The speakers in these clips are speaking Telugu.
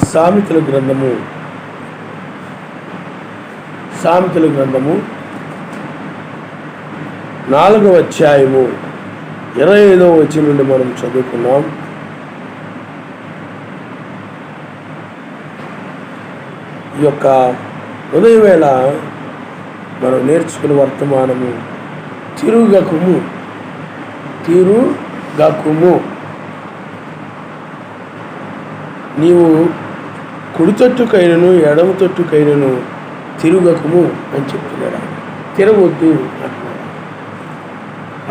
సామెతల గ్రంథము 4వ అధ్యాయము 25వ వచనం నుండి మనం చదువుకున్నాం. ఈ యొక్క ఉదయవేళ మనం నేర్చుకునే వర్తమానము తిరుగకుము. నీవు కుడి తొట్టుకైనను ఎడమ తొట్టుకైనను తిరుగకుము అని చెప్తున్నాడు. తిరగొద్దు అంటున్నాడు.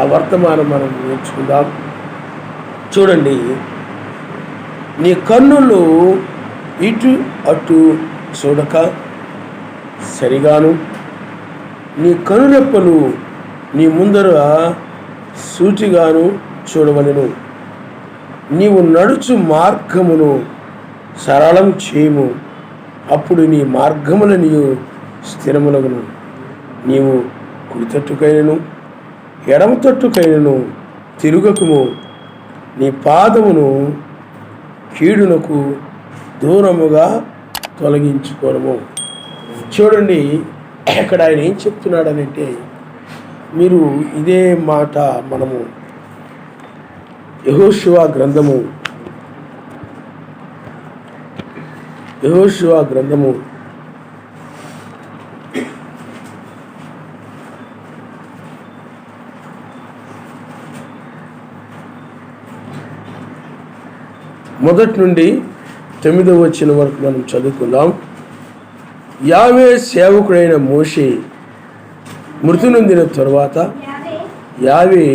ఆ వర్తమానం మనం నేర్చుకుందాం. చూడండి, నీ కన్నులు ఇటు అటు చూడక సరిగాను, నీ కనురెప్పలు నీ ముందర సూటిగాను చూడవలెను. నీవు నడుచు మార్గమును సరళం చేయము, అప్పుడు నీ మార్గముల నీవు స్థిరములగును. నీవు కుడి తట్టుకైనను ఎడమ తట్టుకైనను తిరుగకుము, నీ పాదమును కీడునకు దూరముగా తొలగించుకోనము. చూడండి, ఇక్కడ ఆయన ఏం చెప్తున్నాడనంటే, మీరు ఇదే మాట మనము యెహోషువ గ్రంథము మొదటి నుండి 9వ వచనం వరకు మనం చదువుకుందాం. యావే సేవకుడైన మోషే మృతి నొందిన తరువాత యావే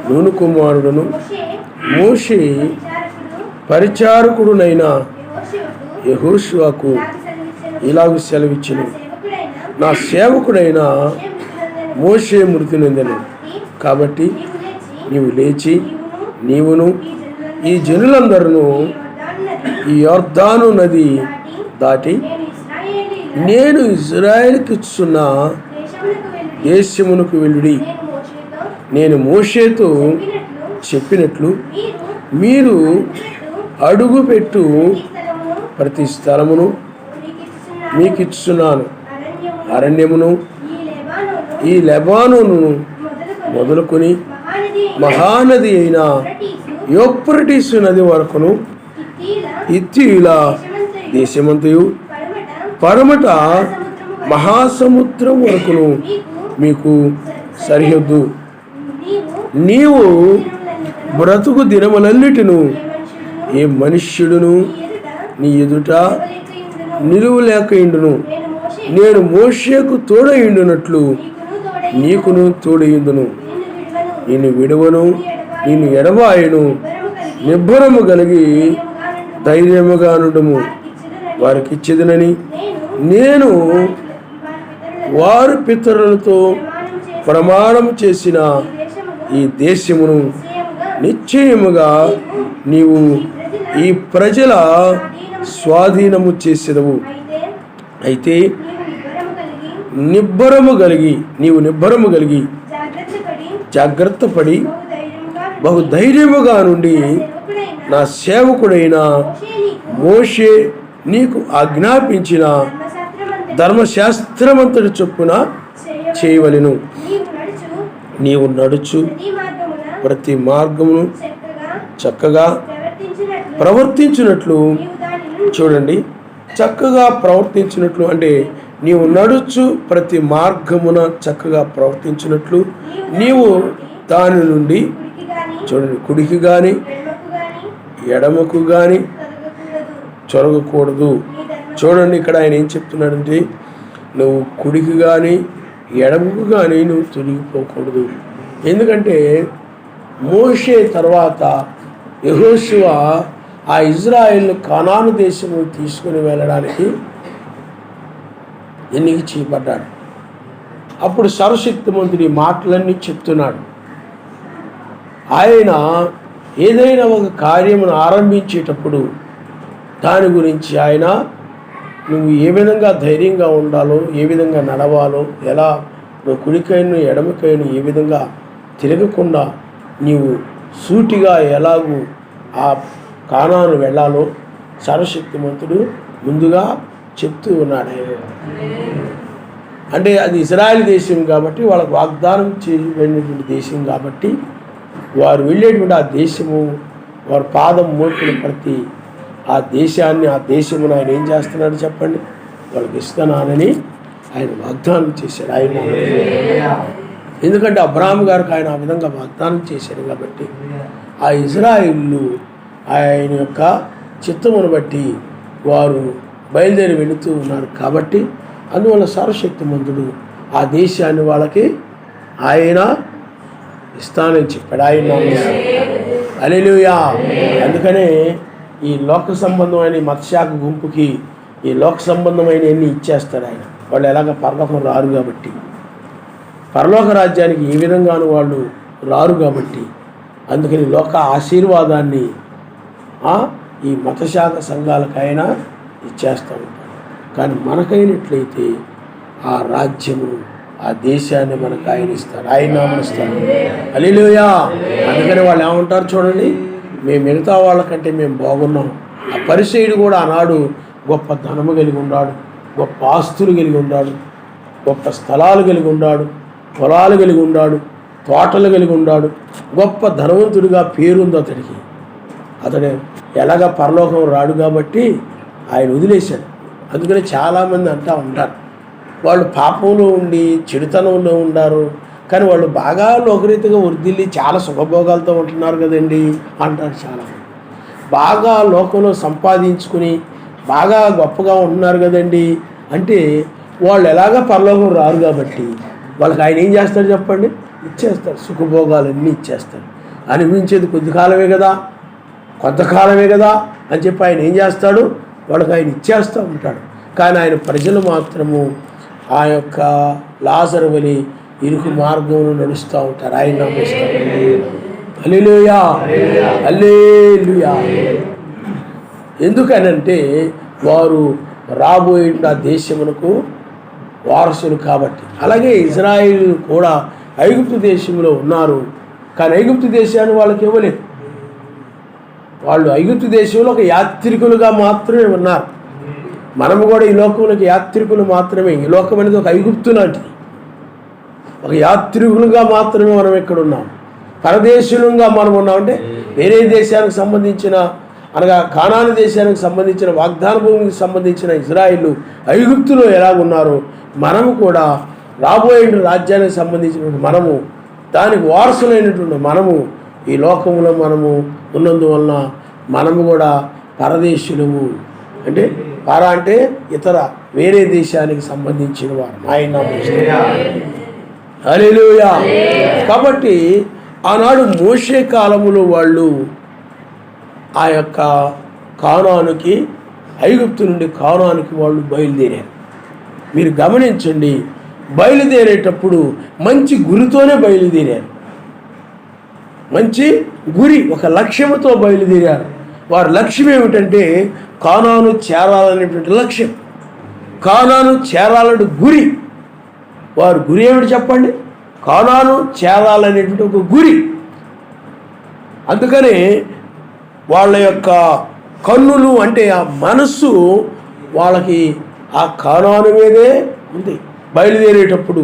నూను కుమారుడును మోషే పరిచారకుడునైన యెహోషువకు ఇలాగ సెలవిచ్చెను, నా సేవకుడైన మోషే మృతి నొందెను. కాబట్టి నీవు లేచి నీవును ఈ జనులందరూ ఈ యొర్దాను నది దాటి నేను ఇజ్రాయేలుకి ఇచ్చున్న దేశమునకు వెళ్ళుడి. నేను మోషేతో చెప్పినట్లు మీరు అడుగుపెట్టు ప్రతి స్థలమును మీకు ఇచ్చున్నాను. అరణ్యమును ఈ లెబానోను మొదలుకొని మహానది అయిన యూఫ్రటీసు నది వరకును హిత్తీయుల దేశమంతయు పరమట మహాసముద్రం వరకును మీకు సరిహద్దు. నీవు బ్రతుకు దినములన్నిటిను ఏ మనుష్యుడును నీ ఎదుట నిలువలేకయుండును. నేను మోషేకు తోడయుండునట్లు నీకును తోడయుందును. నిన్ను విడువను, నిన్ను ఎడబాయను. నిబ్బరము కలిగి ధైర్యముగా నుండుము. వారికి ఇచ్చేదనని నేను వారి పితరులతో ప్రమాణం చేసిన ఈ దేశమును నిశ్చయముగా నీవు ఈ ప్రజల స్వాధీనము చేసేదవు. అయితే నీవు నిబ్బరము కలిగి జాగ్రత్త పడి బహుధైర్యముగా నుండి నా సేవకుడైన మోషే నీకు ఆజ్ఞాపించిన ధర్మశాస్త్రమంతటి చొప్పున చేయవలెను. నీవు నడుచు ప్రతి మార్గమును చక్కగా ప్రవర్తించినట్లు. చూడండి, చక్కగా ప్రవర్తించినట్లు అంటే నీవు నడుచు ప్రతి మార్గమున చక్కగా ప్రవర్తించినట్లు నీవు దాని నుండి చూడండి కుడికి కానీ ఎడమకు కానీ చొరగకూడదు. చూడండి, ఇక్కడ ఆయన ఏం చెప్తున్నాడంటే, నువ్వు కుడికి కానీ ఎడమకు కానీ నువ్వు తొలగిపోకూడదు. ఎందుకంటే మోషే తర్వాత యెహోషువ ఆ ఇజ్రాయేల్ కానాను దేశము తీసుకుని వెళ్ళడానికి ఎన్నిక చేయబడ్డాడు. అప్పుడు సర్వశక్తిమంతుడి మాటలన్నీ చెప్తున్నాడు. ఆయన ఏదైనా ఒక కార్యమును ఆరంభించేటప్పుడు దాని గురించి ఆయన నువ్వు ఏ విధంగా ధైర్యంగా ఉండాలో, ఏ విధంగా నడవాలో, ఎలా నువ్వు కుడికైన ఎడమకైన ఏ విధంగా తిరగకుండా నీవు సూటిగా ఎలాగూ ఆ కానాను వెళ్ళాలో సర్వశక్తిమంతుడు ముందుగా చెప్తూ ఉన్నాడు ఆయన. అంటే అది ఇజ్రాయెల్ దేశం కాబట్టి, వాళ్ళకు వాగ్దానం చేయబడినటువంటి దేశం కాబట్టి, వారు వెళ్ళేటువంటి ఆ దేశము, వారి పాదం మోపిన ప్రతి ఆ దేశాన్ని, ఆ దేశమును ఆయన ఏం చేస్తున్నాడు చెప్పండి, వాళ్ళకి ఇస్తున్నానని ఆయన వాగ్దానం చేశాడు. ఆయన ఎందుకంటే అబ్రాహాము గారికి ఆయన ఆ విధంగా వాగ్దానం చేశాడు కాబట్టి, ఆ ఇజ్రాయిలు ఆయన యొక్క చిత్తమును బట్టి వారు బయలుదేరి వెళుతూ ఉన్నారు కాబట్టి, అందువల్ల సర్వశక్తిమంతుడు ఆ దేశాన్ని వాళ్ళకి ఆయన ఇస్తానని చెప్పాడు. ఆయన హల్లెలూయా. అందుకనే ఈ లోక సంబంధమైన మత్స్యాక గుంపుకి ఈ లోక సంబంధమైన అన్ని ఇచ్చేస్తాడు ఆయన. వాళ్ళు ఎలాగ పరలోకం రారు కాబట్టి, పరలోక రాజ్యానికి ఏ విధంగానూ వాళ్ళు రారు కాబట్టి, అందుకని లోక ఆశీర్వాదాన్ని ఈ మతశాఖ సంఘాలకైనా ఇచ్చేస్తూ ఉంటాడు. కానీ మనకైనట్లయితే ఆ రాజ్యము, ఆ దేశాన్ని మనకు ఆయన ఇస్తాడు, ఆయన నామనిస్తాడు. హల్లెలూయా. అందుకని వాళ్ళు ఏమంటారు చూడండి, మేము మిగతా వాళ్ళకంటే మేము బాగున్నాం. ఆ పరిసయ్యుడు కూడా ఆనాడు గొప్ప ధనము కలిగి ఉన్నాడు, గొప్ప ఆస్తులు కలిగి ఉన్నాడు, గొప్ప స్థలాలు కలిగి ఉన్నాడు, పొలాలు కలిగి ఉన్నాడు, తోటలు కలిగి ఉన్నాడు, గొప్ప ధనవంతుడిగా పేరుంది అతడికి. అతడు ఎలాగ పరలోకం రాడు కాబట్టి ఆయన వదిలేశాడు. అందుకని చాలామంది అంటూ ఉంటారు, వాళ్ళు పాపంలో ఉండి చెడుతనంలో ఉన్నారు, కానీ వాళ్ళు బాగా లోకరీతిగా వృద్ధిల్లి చాలా సుఖభోగాలతో ఉంటున్నారు కదండి అంటారు చాలామంది. బాగా లోకంలో సంపాదించుకుని బాగా గొప్పగా ఉంటున్నారు కదండి అంటే, వాళ్ళు ఎలాగ పరలోకం రారు కాబట్టి వాళ్ళకి ఆయన ఏం చేస్తాడు చెప్పండి, ఇచ్చేస్తాడు, సుఖభోగాలన్నీ ఇచ్చేస్తాడు. అనిపించేది కొద్ది కాలమే కదా, కొంతకాలమే కదా అని చెప్పి ఆయన ఏం చేస్తాడు, వాళ్ళకి ఆయన ఇచ్చేస్తూ ఉంటాడు. కానీ ఆయన ప్రజలు మాత్రము ఆ యొక్క లాజరు వలె ఇరుకు మార్గంలో నడుస్తూ ఉంటారు. ఆయన నమ్మిస్తారు. హల్లెలూయా, హల్లెలూయా. ఎందుకనంటే వారు రాబోయే ఆ దేశమునకు వారసులు కాబట్టి. అలాగే ఇజ్రాయిల్ కూడా ఐగుప్తు దేశంలో ఉన్నారు, కానీ ఐగుప్తు దేశాన్ని వాళ్ళకి ఇవ్వలేదు. వాళ్ళు ఐగుప్తు దేశంలో ఒక యాత్రికులుగా మాత్రమే ఉన్నారు. మనము కూడా ఈ లోకంలోకి యాత్రికులు మాత్రమే. ఈ లోకం అనేది ఒక ఐగుప్తు లాంటిది. ఒక యాత్రికులుగా మాత్రమే మనం ఇక్కడ ఉన్నాం. పరదేశులుగా మనం ఉన్నామంటే వేరే దేశానికి సంబంధించిన, అనగా కానాను దేశానికి సంబంధించిన, వాగ్దాన భూమికి సంబంధించిన ఇజ్రాయిలు ఐగుప్తులో ఎలాగున్నారో మనము కూడా రాబోయే రాజ్యానికి సంబంధించినటువంటి మనము, దానికి వారసులైనటువంటి మనము ఈ లోకంలో మనము ఉన్నందువలన మనము కూడా పరదేశులము. అంటే అంటే ఇతర వేరే దేశానికి సంబంధించిన వారు. ఆయన హల్లెలూయా. కాబట్టి ఆనాడు మోషే కాలములో వాళ్ళు ఆ యొక్క కానానుకి, ఐగుప్తు నుండి కానానుకి వాళ్ళు బయలుదేరారు. మీరు గమనించండి, బయలుదేరేటప్పుడు మంచి గురితోనే బయలుదేరారు. మంచి గురి, ఒక లక్ష్యముతో బయలుదేరారు. వారి లక్ష్యం ఏమిటంటే కానాను చేరాలనేటువంటి లక్ష్యం, కానాను చేరాలని గురి. వారి గురి ఏమిటి చెప్పండి, కానాను చేరాలనేటువంటి ఒక గురి. అందుకనే వాళ్ళ యొక్క కన్నులు అంటే ఆ మనస్సు వాళ్ళకి ఆ కానాను మీదే ఉంది బయలుదేరేటప్పుడు.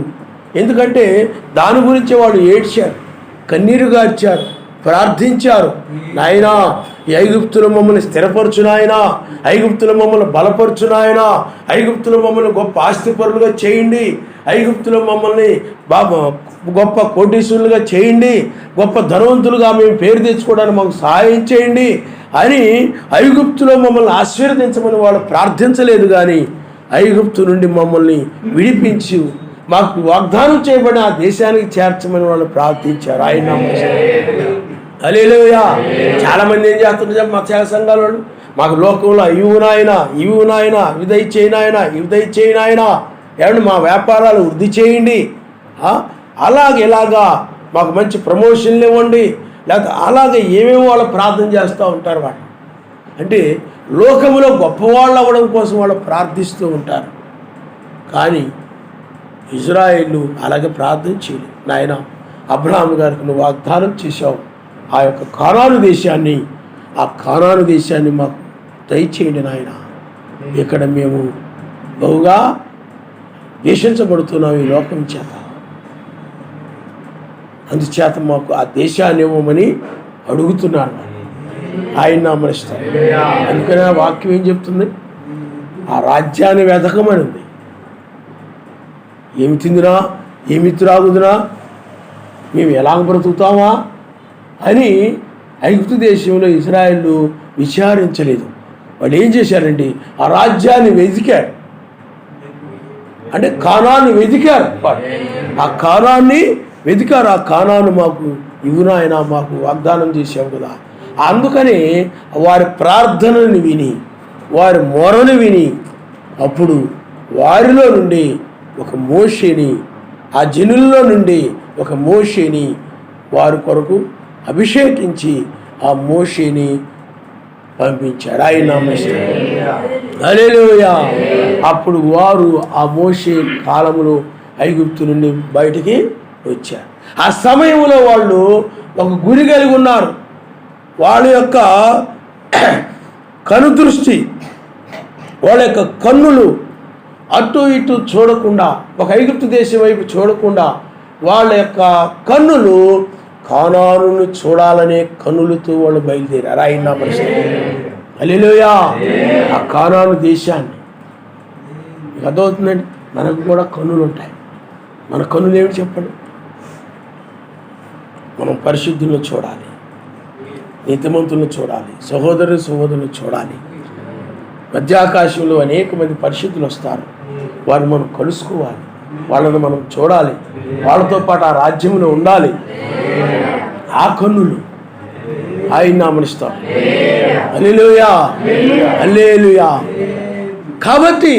ఎందుకంటే దాని గురించి వాళ్ళు ఏడ్చారు, కన్నీరు గార్చారు, ప్రార్థించారు. నాయనా, ఈ ఐగుప్తులు మమ్మల్ని స్థిరపరచు నాయనా, ఐగుప్తులు మమ్మల్ని బలపరచు నాయనా, ఐగుప్తులు మమ్మల్ని గొప్ప ఆస్తిపరులుగా చేయండి, ఐగుప్తులు మమ్మల్ని గొప్ప కోటీశ్వరులుగా చేయండి, గొప్ప ధనవంతులుగా మేము పేరు తెచ్చుకోవడానికి మాకు సహాయం చేయండి అని ఐగుప్తులో మమ్మల్ని ఆశీర్వదించమని వాళ్ళు ప్రార్థించలేదు. కానీ ఐగుప్తు నుండి మమ్మల్ని విడిపించి మాకు వాగ్దానం చేయబడిన ఆ దేశానికి చేర్చమని వాళ్ళు ప్రార్థించారు. ఆయన హల్లెలూయా. చాలామంది ఏం చేస్తున్నారు మత్స్య సంఘాల వాళ్ళు, మాకు లోకంలో ఇవి నాయనా, ఇవి నాయనా, ఇవి దయచేయినాయనా, ఇవి దయచేయినాయనా, ఏమంటే మా వ్యాపారాలు వృద్ధి చేయండి, ఇలాగా మాకు మంచి ప్రమోషన్లు ఇవ్వండి, లేకపోతే అలాగే ఏమేమో వాళ్ళు ప్రార్థన చేస్తూ ఉంటారు. వాళ్ళు అంటే లోకములో గొప్పవాళ్ళు అవ్వడం కోసం వాళ్ళు ప్రార్థిస్తూ ఉంటారు. కానీ ఇజ్రాయేలు అలాగే ప్రార్థన చేయలేదు. నాయన, అబ్రహాము గారికి నువ్వు వాగ్దానం చేశావు, ఆ యొక్క కానాను దేశాన్ని మాకు దయచేయండి నాయన. ఇక్కడ మేము బహుగా ద్వేషించబడుతున్నాం ఈ లోకం చేత. అందుచేత మాకు ఆ దేశాన్ని ఇవ్వమని అడుగుతున్నాను. ఆయన నామనిస్తాం. అందుకనే ఆ వాక్యం ఏం చెప్తుంది? ఆ రాజ్యాన్ని వెతకమని ఉంది. ఏమి తిందునా, ఏమి త్రాగుదునా, మేము ఎలాగ బ్రతుకుతామా అని ఐగుప్తు దేశంలో ఇశ్రాయేలు విచారించలేదు. వాళ్ళు ఏం చేశారండి? ఆ రాజ్యాన్ని వెతికారు. అంటే కానాన్ని వెతికారు. ఆ కానాన్ని వెతికారు. ఆ కానాను మాకు ఇవ్వునాయన, మాకు వాగ్దానం చేసావు కదా. అందుకని వారి ప్రార్థనని విని, వారి మొరను విని, అప్పుడు వారిలో నుండి ఒక మోషేని, ఆ జనుల్లో నుండి ఒక మోషేని వారి కొరకు అభిషేకించి ఆ మోషేని పంపించాడు. ఆయన హల్లెలూయా. అప్పుడు వారు ఆ మోషే కాలంలో ఐగుప్తు నుండి బయటికి వచ్చారు. ఆ సమయంలో వాళ్ళు ఒక గురి కలిగి ఉన్నారు. వాళ్ళ యొక్క కనుదృష్టి, వాళ్ళ యొక్క కన్నులు అటు ఇటు చూడకుండా, ఒక ఐగుప్తు దేశం వైపు చూడకుండా, వాళ్ళ యొక్క కన్నులు కానానును చూడాలనే కన్నులతో వాళ్ళు బయలుదేరారు. ఆయన పరిస్థితి హల్లెలూయా. ఆ కానాను దేశాన్ని మీకు అర్థమవుతుందండి. మనకు కూడా కన్నులు ఉంటాయి. మన కన్నులు ఏమిటి చెప్పండి? మనం పరిశుద్ధులను చూడాలి, నీతిమంతులను చూడాలి, సహోదరులను చూడాలి. మధ్యాకాశంలో అనేక మంది పరిశుద్ధులు వస్తారు. వారిని మనం కలుసుకోవాలి, వాళ్ళని మనం చూడాలి, వాళ్ళతో పాటు ఆ రాజ్యంలో ఉండాలి. ఆ కన్నులు ఆయన నామనిస్తాం. హల్లెలూయా, హల్లెలూయా. కాబట్టి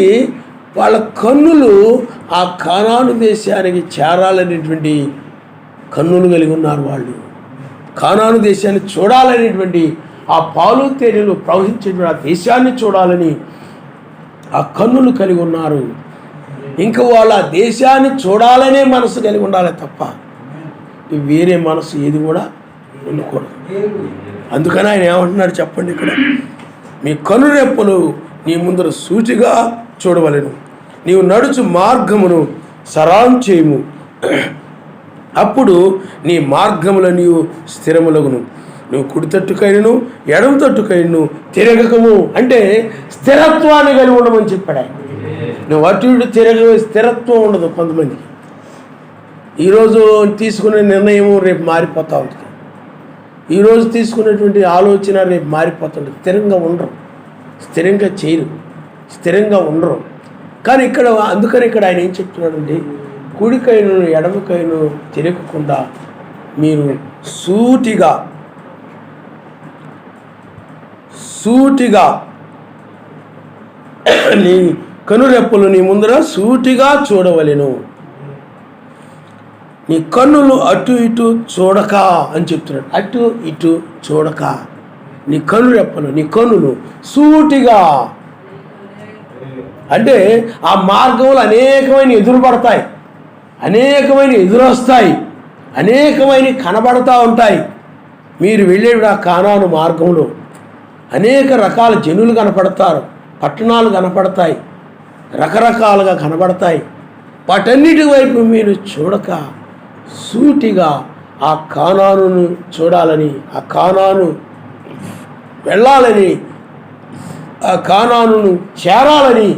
వాళ్ళ కన్నులు ఆ కానాను దేశానికి చేరాలనేటువంటి కన్నులు కలిగి ఉన్నారు. వాళ్ళు కానాను దేశాన్ని చూడాలనేటువంటి, ఆ పాలు తేనెలు ప్రవహించేటువంటి ఆ దేశాన్ని చూడాలని ఆ కన్నులు కలిగి ఉన్నారు. ఇంకా వాళ్ళ దేశాన్ని చూడాలనే మనసు కలిగి ఉండాలి తప్ప వేరే మనసు ఏది కూడా ఉండకూడదు. అందుకని ఆయన ఏమంటున్నాడు చెప్పండి ఇక్కడ? మీ కనురెప్పలు నీ ముందర సూటిగా చూడవలెను, నీవు నడుచు మార్గమును సరాం చేయము, అప్పుడు నీ మార్గములో నీవు స్థిరములగును, నువ్వు కుడి తట్టుకైనను ఎడమ తట్టుకైనను తిరగకము. అంటే స్థిరత్వాన్ని కలిగి ఉండమని చెప్పాడు ఆయన. నువ్వు అటు ఇటు తిరగ స్థిరత్వం ఉండదు. కొంతమందికి ఈరోజు తీసుకునే నిర్ణయం రేపు మారిపోతూ ఉంటుంది. ఈరోజు తీసుకునేటువంటి ఆలోచన రేపు మారిపోతుంది. స్థిరంగా ఉండరు, స్థిరంగా చేయరు, స్థిరంగా ఉండరు. కానీ ఇక్కడ అందుకని ఇక్కడ ఆయన ఏం చెప్తున్నాడండి? కుడికైను ఎడమకైను తిరగకుండా మీరు సూటిగా నీ కనురెప్పలు నీ ముందర సూటిగా చూడవలెను, నీ కన్నులు అటు ఇటు చూడక అని చెప్తున్నాడు. అటు ఇటు చూడక నీ కనురెప్పలు, నీ కన్నులు సూటిగా. అంటే ఆ మార్గంలో అనేకమైన ఎదురుపడతాయి, అనేకమైన ఎదురొస్తాయి, అనేకమైన కనబడతా ఉంటాయి. మీరు వెళ్ళేవి ఆ కానాను మార్గంలో అనేక రకాల జనులు కనపడతారు, పట్టణాలు కనపడతాయి, రకరకాలుగా కనబడతాయి. వాటన్నిటి వైపు మీరు చూడక సూటిగా ఆ కానానును చూడాలని, ఆ కానాను వెళ్ళాలని, ఆ కానానును చేరాలని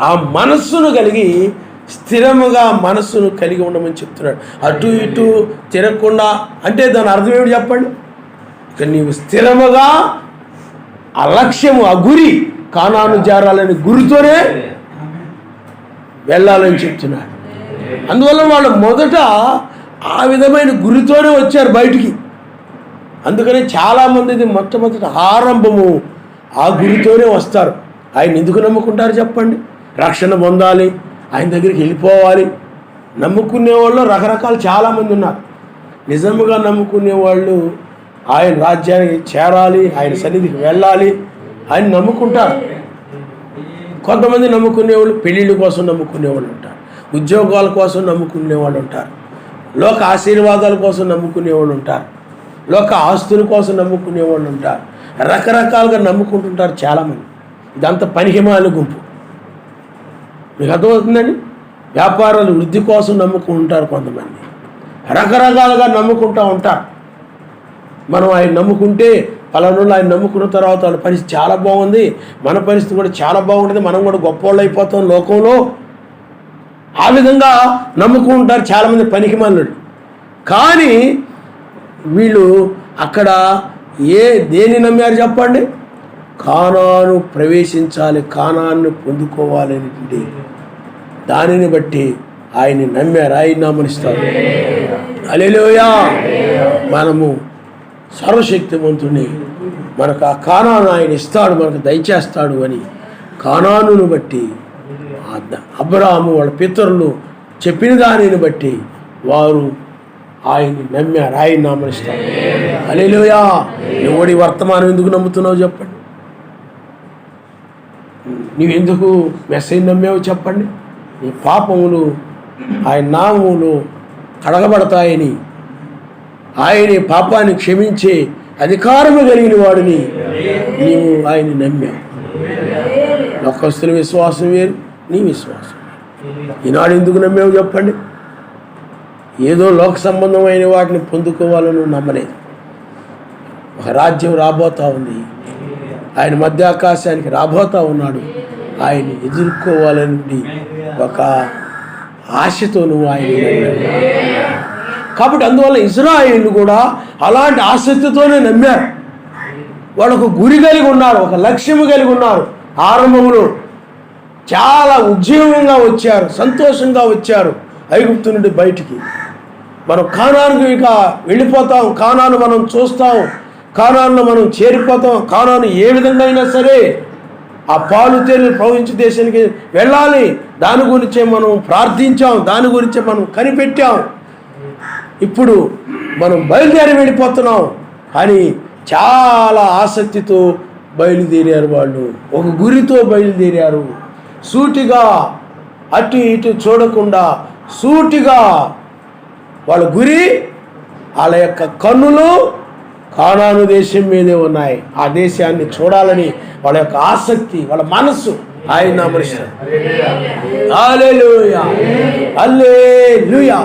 ఆ మనస్సును కలిగి స్థిరముగా మనస్సును కలిగి ఉండమని చెప్తున్నాడు. అటు ఇటు తిరగకుండా అంటే దాని అర్థం ఏమిటి చెప్పండి? ఇక నీవు స్థిరముగా ఆ లక్ష్యము, ఆ గురి, కానాను చేరాలని గురితోనే వెళ్ళాలని చెప్తున్నాడు. అందువల్ల వాళ్ళు మొదట ఆ విధమైన గురితోనే వచ్చారు బయటికి. అందుకని చాలామంది మొట్టమొదటి ఆరంభము ఆ గురితోనే వస్తారు. ఆయన ఎందుకు నమ్ముకుంటారు చెప్పండి? రక్షణ పొందాలి, ఆయన దగ్గరికి వెళ్ళిపోవాలి. నమ్ముకునే వాళ్ళు రకరకాలు చాలామంది ఉన్నారు. నిజముగా నమ్ముకునే వాళ్ళు ఆయన రాజ్యానికి చేరాలి, ఆయన సన్నిధికి వెళ్ళాలి ఆయన నమ్ముకుంటారు. కొంతమంది నమ్ముకునేవాళ్ళు పెళ్ళిళ్ళ కోసం నమ్ముకునేవాళ్ళు ఉంటారు, ఉద్యోగాల కోసం నమ్ముకునేవాళ్ళు ఉంటారు, లోక ఆశీర్వాదాల కోసం నమ్ముకునేవాళ్ళు ఉంటారు, లోక ఆస్తుల కోసం నమ్ముకునేవాళ్ళు ఉంటారు. రకరకాలుగా నమ్ముకుంటుంటారు చాలామంది. ఇదంతా పనికిమాలిన గుంపు. మీకు అర్థమవుతుందండి? వ్యాపారాలు వృద్ధి కోసం నమ్ముకుంటారు కొంతమంది, రకరకాలుగా నమ్ముకుంటూ ఉంటారు. మనం ఆయన నమ్ముకుంటే పలానా ఆయన నమ్ముకున్న తర్వాత వాళ్ళ పరిస్థితి చాలా బాగుంది, మన పరిస్థితి కూడా చాలా బాగుంటుంది, మనం కూడా గొప్పవాళ్ళు అయిపోతాం లోకంలో. ఆ విధంగా నమ్ముకుంటారు చాలామంది పనికిమాలినోళ్ళు. కానీ వీళ్ళు అక్కడ దేన్ని నమ్మారు చెప్పండి? కానాను ప్రవేశించాలి, కానాన్ని పొందుకోవాలనేటువంటి దానిని బట్టి ఆయన్ని నమ్మారు, ఆయన నమ్మనిస్తారు. హల్లెలూయా. మనము సర్వశక్తివంతుని, మనకు ఆ కానాను ఆయన ఇస్తాడు, మనకు దయచేస్తాడు అని కానానును బట్టి అబ్రాహాము వాళ్ళ పితరులు చెప్పిన దానిని బట్టి వారు ఆయన్ని నమ్మారు, ఆయన నమ్మనిస్తారు. హల్లెలూయా. ఎవడి వర్తమానం ఎందుకు నమ్ముతున్నావు చెప్పండి? నీవెందుకు మెసేజ్ నమ్మావు చెప్పండి? నీ పాపములు ఆయన నామములు కడగబడతాయని, ఆయన పాపాన్ని క్షమించే అధికారము కలిగిన వాడిని నీవు ఆయన్ని నమ్మావు. లోకస్తుల విశ్వాసం వేరు, నీ విశ్వాసం. ఈనాడు ఎందుకు నమ్మావు చెప్పండి? ఏదో లోక సంబంధమైన వాటిని పొందుకోవాలని నమ్మలేదు. ఒక రాజ్యం రాబోతా ఉంది, ఆయన మధ్య ఆకాశానికి రాబోతా ఉన్నాడు, ఆయన్ని ఎదుర్కోవాలని ఒక ఆశతో నువ్వు ఆయన. కాబట్టి అందువల్ల ఇశ్రాయేలు కూడా అలాంటి ఆసక్తితోనే నమ్మారు. వాళ్ళు ఒక గురి కలిగి ఉన్నారు, ఒక లక్ష్యము కలిగి ఉన్నారు. ఆరంభంలో చాలా ఉజ్జీవంగా వచ్చారు, సంతోషంగా వచ్చారు ఐగుప్తు నుండి బయటికి. మనం కానానుకు ఇక వెళ్ళిపోతాం, కానాను మనం చూస్తాం, కానానులో మనం చేరిపోతాం. కానాను ఏ విధంగా అయినా సరే ఆ పాలు తేనెలు ప్రవహించే దేశానికి వెళ్ళాలి, దాని గురించే మనం ప్రార్థించాం, దాని గురించే మనం కనిపెట్టాం. ఇప్పుడు మనం బయలుదేరి వెళ్ళిపోతున్నాం అని చాలా ఆసక్తితో బయలుదేరారు. వాళ్ళు ఒక గురితో బయలుదేరారు. సూటిగా అటు ఇటు చూడకుండా సూటిగా వాళ్ళ గురి, వాళ్ళ యొక్క కన్నులు కానాను దేశం మీదే ఉన్నాయి. ఆ దేశాన్ని చూడాలని వాళ్ళ యొక్క ఆసక్తి, వాళ్ళ మనస్సు ఆయన నామనిస్తారు. హల్లెలూయా, హల్లెలూయా.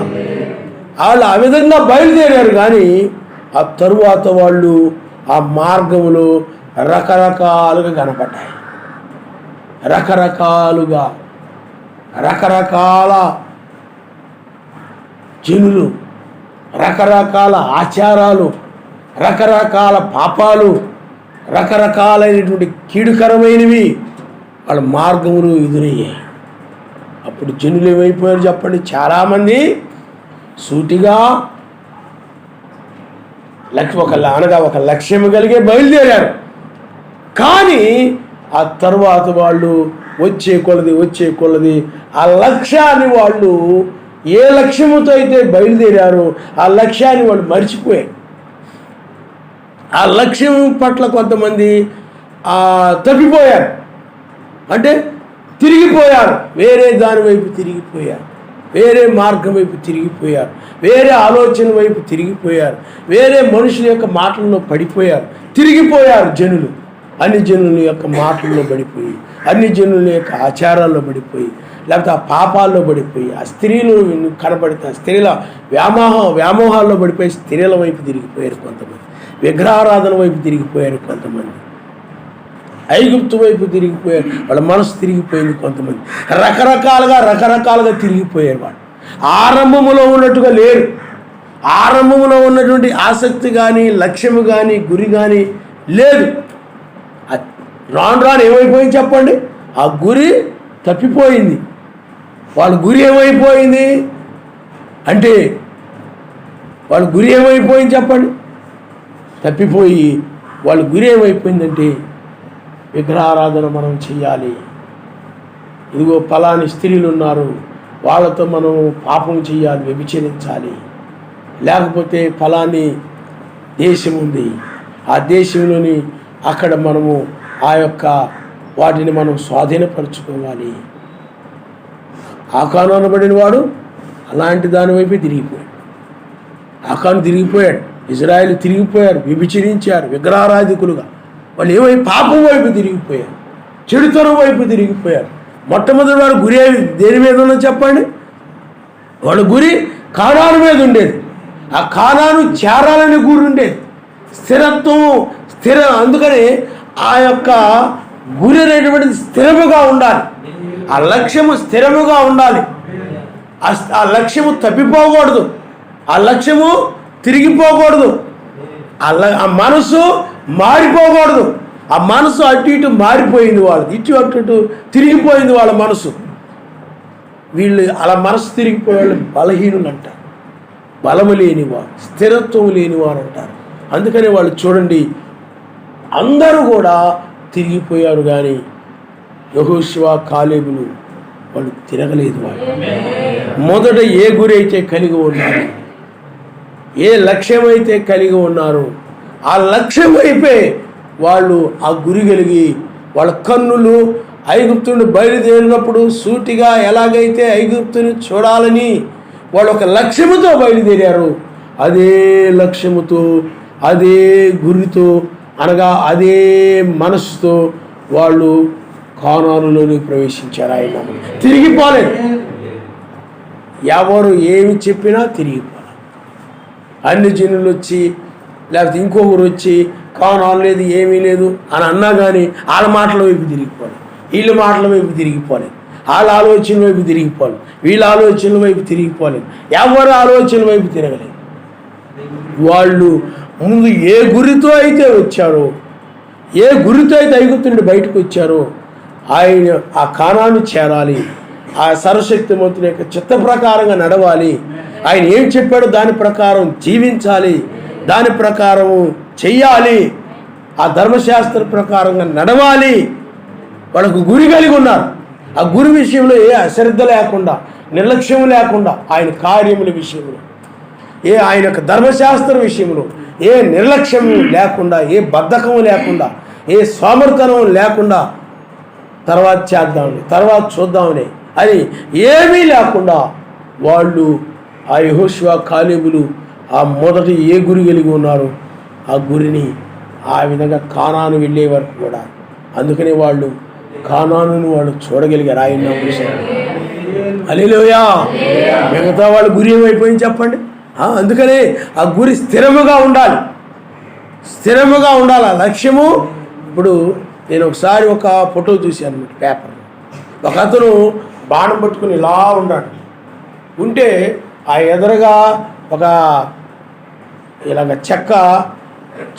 వాళ్ళు ఆ విధంగా బయలుదేరారు. కానీ ఆ తరువాత వాళ్ళు ఆ మార్గములు రకరకాలుగా కనపడ్డాయి. రకరకాల జనులు, రకరకాల ఆచారాలు, రకరకాల పాపాలు, రకరకాలైనటువంటి కీడుకరమైనవి వాళ్ళ మార్గములు ఎదురయ్యాయి. అప్పుడు జనులు ఏమైపోయారు చెప్పండి? చాలామంది సూటిగా ఒక లక్ష్యము కలిగే బయలుదేరారు. కానీ ఆ తర్వాత వాళ్ళు వచ్చే కొలది ఆ లక్ష్యాన్ని, వాళ్ళు ఏ లక్ష్యముతో అయితే బయలుదేరారో ఆ లక్ష్యాన్ని వాళ్ళు మర్చిపోయారు. ఆ లక్ష్యం పట్ల కొంతమంది తప్పిపోయారు, అంటే తిరిగిపోయారు, వేరే దాని వైపు తిరిగిపోయారు, వేరే మార్గం వైపు తిరిగిపోయారు, వేరే ఆలోచన వైపు తిరిగిపోయారు, వేరే మనుషుల యొక్క మాటల్లో పడిపోయారు, తిరిగిపోయారు. జనులు అన్ని జనుల యొక్క మాటల్లో పడిపోయి, అన్ని జనుల యొక్క ఆచారాల్లో పడిపోయి, లేకపోతే ఆ పాపాల్లో పడిపోయి, ఆ స్త్రీలు కనబడితే ఆ స్త్రీల వ్యామోహాల్లో పడిపోయి స్త్రీల వైపు తిరిగిపోయారు కొంతమంది, విగ్రహారాధన వైపు తిరిగిపోయారు కొంతమంది, ఐగుప్తు వైపు తిరిగిపోయారు, వాళ్ళ మనసు తిరిగిపోయింది కొంతమంది. రకరకాలుగా తిరిగిపోయారు. వాళ్ళు ఆరంభములో ఉన్నట్టుగా లేరు. ఆరంభములో ఉన్నటువంటి ఆసక్తి కానీ, లక్ష్యము కానీ, గురి కానీ లేదు. రాను ఏమైపోయింది చెప్పండి? ఆ గురి తప్పిపోయింది. వాళ్ళ గురి ఏమైపోయింది అంటే, వాళ్ళ గురి ఏమైపోయింది చెప్పండి? తప్పిపోయి వాళ్ళ గురి ఏమైపోయిందంటే, విగ్రహారాధన మనం చెయ్యాలి, ఇదిగో ఫలాని స్త్రీలు ఉన్నారు, వాళ్ళతో మనం పాపం చెయ్యాలి, వ్యభిచరించాలి, లేకపోతే ఫలాని దేశం ఉంది, ఆ దేశంలోని అక్కడ మనము ఆ యొక్క వాటిని మనం స్వాధీనపరచుకోవాలి. ఆకాను అనబడిన వాడు అలాంటి దాని వైపే తిరిగిపోయాడు. ఆకాను తిరిగిపోయాడు, ఇజ్రాయేలు తిరిగిపోయారు, వ్యభిచరించారు, విగ్రహారాధికులుగా వాళ్ళు పాపం వైపు తిరిగిపోయారు, చెడుతనం వైపు తిరిగిపోయారు. మొట్టమొదటి వారు గురి దేని మీద ఉన్నది చెప్పండి? వాళ్ళ గురి కానాను మీద ఉండేది. ఆ కానాను చేరాలని గురి ఉండేది, స్థిరం. అందుకని ఆ యొక్క గురి అనేటువంటిది స్థిరముగా ఉండాలి. ఆ లక్ష్యము స్థిరముగా ఉండాలి. ఆ లక్ష్యము తప్పిపోకూడదు, ఆ లక్ష్యము తిరిగిపోకూడదు, ఆ మనసు మారిపోకూడదు. ఆ మనసు అటు ఇటు మారిపోయింది, వాళ్ళది ఇటు తిరిగిపోయింది వాళ్ళ మనసు. వీళ్ళు అలా మనసు తిరిగిపోయే వాళ్ళు బలహీనులు అంటారు, బలము లేనివారు, స్థిరత్వం లేనివారు అంటారు. అందుకని వాళ్ళు చూడండి, అందరూ కూడా తిరిగిపోయారు, కానీ యెహోషువ కాలేబులు వాళ్ళు తిరగలేదు. వాళ్ళు మొదట ఏ గురి అయితే కలిగి ఉన్నారు, ఏ లక్ష్యమైతే కలిగి ఉన్నారు, ఆ లక్ష్యం వైపే వాళ్ళు ఆ గురి కలిగి వాళ్ళ కన్నులు ఐగుప్తుని బయలుదేరినప్పుడు సూటిగా ఎలాగైతే ఐగుప్తుని చూడాలని వాళ్ళు ఒక లక్ష్యముతో బయలుదేరారు, అదే లక్ష్యముతో అదే గురితో అనగా అదే మనసుతో వాళ్ళు కానానులోకి ప్రవేశించారు. ఆయన తిరిగిపోలేదు. ఎవరు ఏమి చెప్పినా తిరిగిపోలేదు. అన్ని జనులు వచ్చి లేకపోతే ఇంకొకరు వచ్చి కానాను లేదు ఏమీ లేదు అని అన్నా కానీ వాళ్ళ మాటల వైపు తిరిగిపోలేదు, వీళ్ళ మాటల వైపు తిరిగిపోలేదు, వాళ్ళ ఆలోచన వైపు తిరిగిపోలేదు, వీళ్ళ ఆలోచనల వైపు తిరిగిపోలేదు, ఎవరి ఆలోచన వైపు తిరగలేదు. వాళ్ళు ముందు ఏ గురితో అయితే వచ్చారో, ఏ గురితో అయితే ఐగుప్తు నుండి బయటకు వచ్చారో, ఆయన ఆ కానాను చేరాలి, ఆ సర్వశక్తిమంతుని యొక్క చిత్త ప్రకారంగా నడవాలి, ఆయన ఏం చెప్పాడో దాని ప్రకారం జీవించాలి, దాని ప్రకారము చెయ్యాలి, ఆ ధర్మశాస్త్ర ప్రకారంగా నడవాలి. వాళ్ళకు గురి కలిగి ఉన్నారు. ఆ గురి విషయంలో ఏ అశ్రద్ధ లేకుండా, నిర్లక్ష్యం లేకుండా, ఆయన కార్యముల విషయంలో, ఆయన యొక్క ధర్మశాస్త్ర విషయంలో ఏ నిర్లక్ష్యం లేకుండా, ఏ బద్ధకం లేకుండా, ఏ సోమర్థనం లేకుండా, తర్వాత చేద్దామని, తర్వాత చూద్దామని అని ఏమీ లేకుండా వాళ్ళు ఆ యెహోషువ కాలేబులు ఆ మొదటి ఏ గురి కలిగి ఉన్నారో ఆ గురిని ఆ విధంగా కానాను వెళ్ళే వరకు కూడా, అందుకనే వాళ్ళు కానానును వాళ్ళు చూడగలిగారు. ఆయన హల్లెలూయా. మిగతా వాళ్ళు గురి ఏమైపోయింది చెప్పండి? అందుకనే ఆ గురి స్థిరముగా ఉండాలి, స్థిరముగా ఉండాలి ఆ లక్ష్యము. ఇప్పుడు నేను ఒకసారి ఒక ఫోటో చూశాను అన్నమాట పేపర్. ఒక అతను బాణం పట్టుకుని ఇలా ఉన్నాడు, ఉంటే ఆ ఎదురుగా ఒక ఇలాగ చెక్క,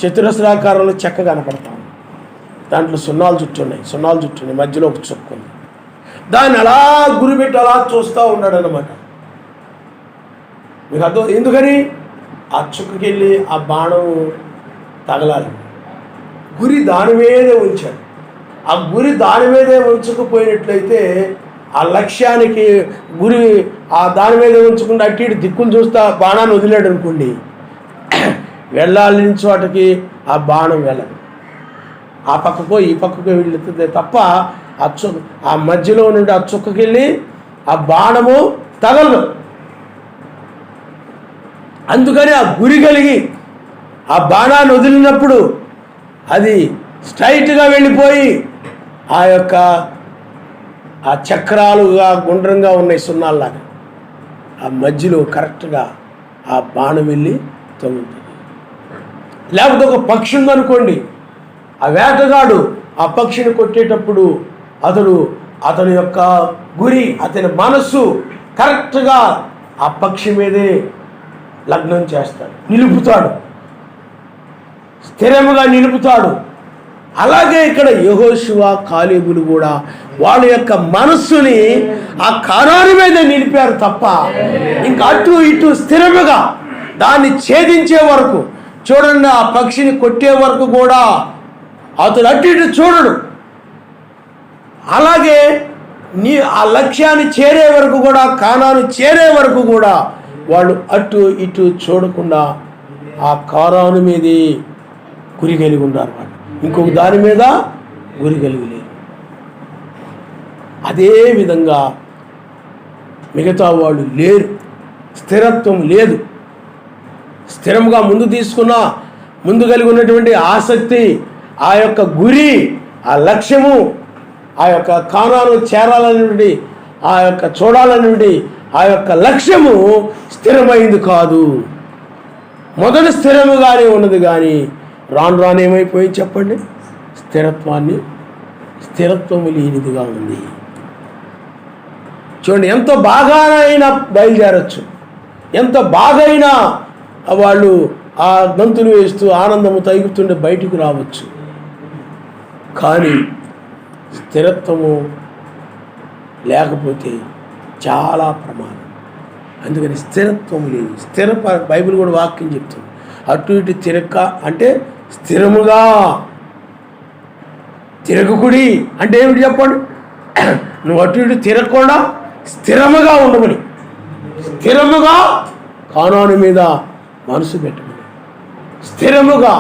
చతురస్రాకారంలో చెక్క కనపడతాం, దాంట్లో సున్నాలు చుట్టున్నాయి, మధ్యలో ఒక చుక్క ఉంది. దాన్ని అలా గురిపెట్టి అలా చూస్తూ ఉన్నాడు అన్నమాట. మీకు అర్థం? ఎందుకని? ఆ చుక్కకి వెళ్ళి ఆ బాణం తగలాలి. గురి దాని మీదే ఉంచాడు. ఆ గురి దాని మీదే ఉంచకపోయినట్లయితే ఆ లక్ష్యానికి గురి ఆ దాని మీదే ఉంచకుండా అటు ఇటు దిక్కులు చూస్తా బాణాన్ని వదిలాడు అనుకోండి, వెళ్ళాలని చోటకి ఆ బాణం వెళ్ళదు, ఆ పక్కకో ఈ పక్కకో వెళ్తుంది తప్ప ఆ మధ్యలో నుండి ఆ చుక్కకి వెళ్ళి ఆ బాణము తగలదు. అందుకని ఆ గురి కలిగి ఆ బాణాన్ని వదిలినప్పుడు అది స్ట్రైట్గా వెళ్ళిపోయి ఆ యొక్క ఆ చక్రాలుగా గుండ్రంగా ఉన్నాయి సున్నాల్లాగా, ఆ మధ్యలో కరెక్ట్గా ఆ బాణం వెళ్ళి తగులుతుంది. లేకపోతే ఒక పక్షి ఉందనుకోండి, ఆ వేటగాడు ఆ పక్షిని కొట్టేటప్పుడు అతని యొక్క గురి, అతని మనస్సు కరెక్ట్గా ఆ పక్షి మీదే లగ్నం చేస్తాడు, నిలుపుతాడు, స్థిరముగా నిలుపుతాడు. అలాగే ఇక్కడ యెహోషువ కాలేబులు కూడా వాళ్ళ యొక్క మనస్సుని ఆ కానాను మీద నిలిపారు తప్ప ఇంకా అటు ఇటు స్థిరముగా దాన్ని ఛేదించే వరకు చూడండి, ఆ పక్షిని కొట్టే వరకు కూడా అతడు అటు ఇటు చూడడు. అలాగే ఆ లక్ష్యాన్ని చేరే వరకు కూడా, కానాను చేరే వరకు కూడా వాళ్ళు అటు ఇటు చూడకుండా ఆ కానాను మీదే గురి కలిగి ఉన్నారు. వాళ్ళు ఇంకొక దాని మీద గురి కలిగి లేరు. అదేవిధంగా మిగతా వాళ్ళు లేరు, స్థిరత్వం లేదు. స్థిరంగా ముందు కలిగి ఉన్నటువంటి ఆసక్తి, ఆ యొక్క గురి, ఆ లక్ష్యము, ఆ యొక్క కానాను చేరాలనేది, ఆ యొక్క చూడాలనేది ఆ యొక్క లక్ష్యము స్థిరమైంది కాదు. మొదట స్థిరముగానే ఉన్నది, కానీ రాను రాను ఏమైపోయి చెప్పండి, స్థిరత్వము లేనిదిగా ఉంది. చూడండి, ఎంత బాగానైనా బయలుదేరచ్చు, ఎంత బాగైనా వాళ్ళు ఆ గంతులు వేస్తూ ఆనందము తగ్గుతుండే బయటికి రావచ్చు, కానీ స్థిరత్వము లేకపోతే చాలా ప్రమాదం. అందుకని స్థిరత్వం లేదు. బైబిల్ కూడా వాక్యం చెప్తుంది, అటు ఇటు తిరక్క అంటే స్థిరముగా తిరగకుడి అంటే ఏమిటి చెప్పండి, నువ్వు అటు ఇటు తిరగకుండా స్థిరముగా ఉండమని, స్థిరముగా కానాను మీద మనసు పెట్టమని, స్థిరముగా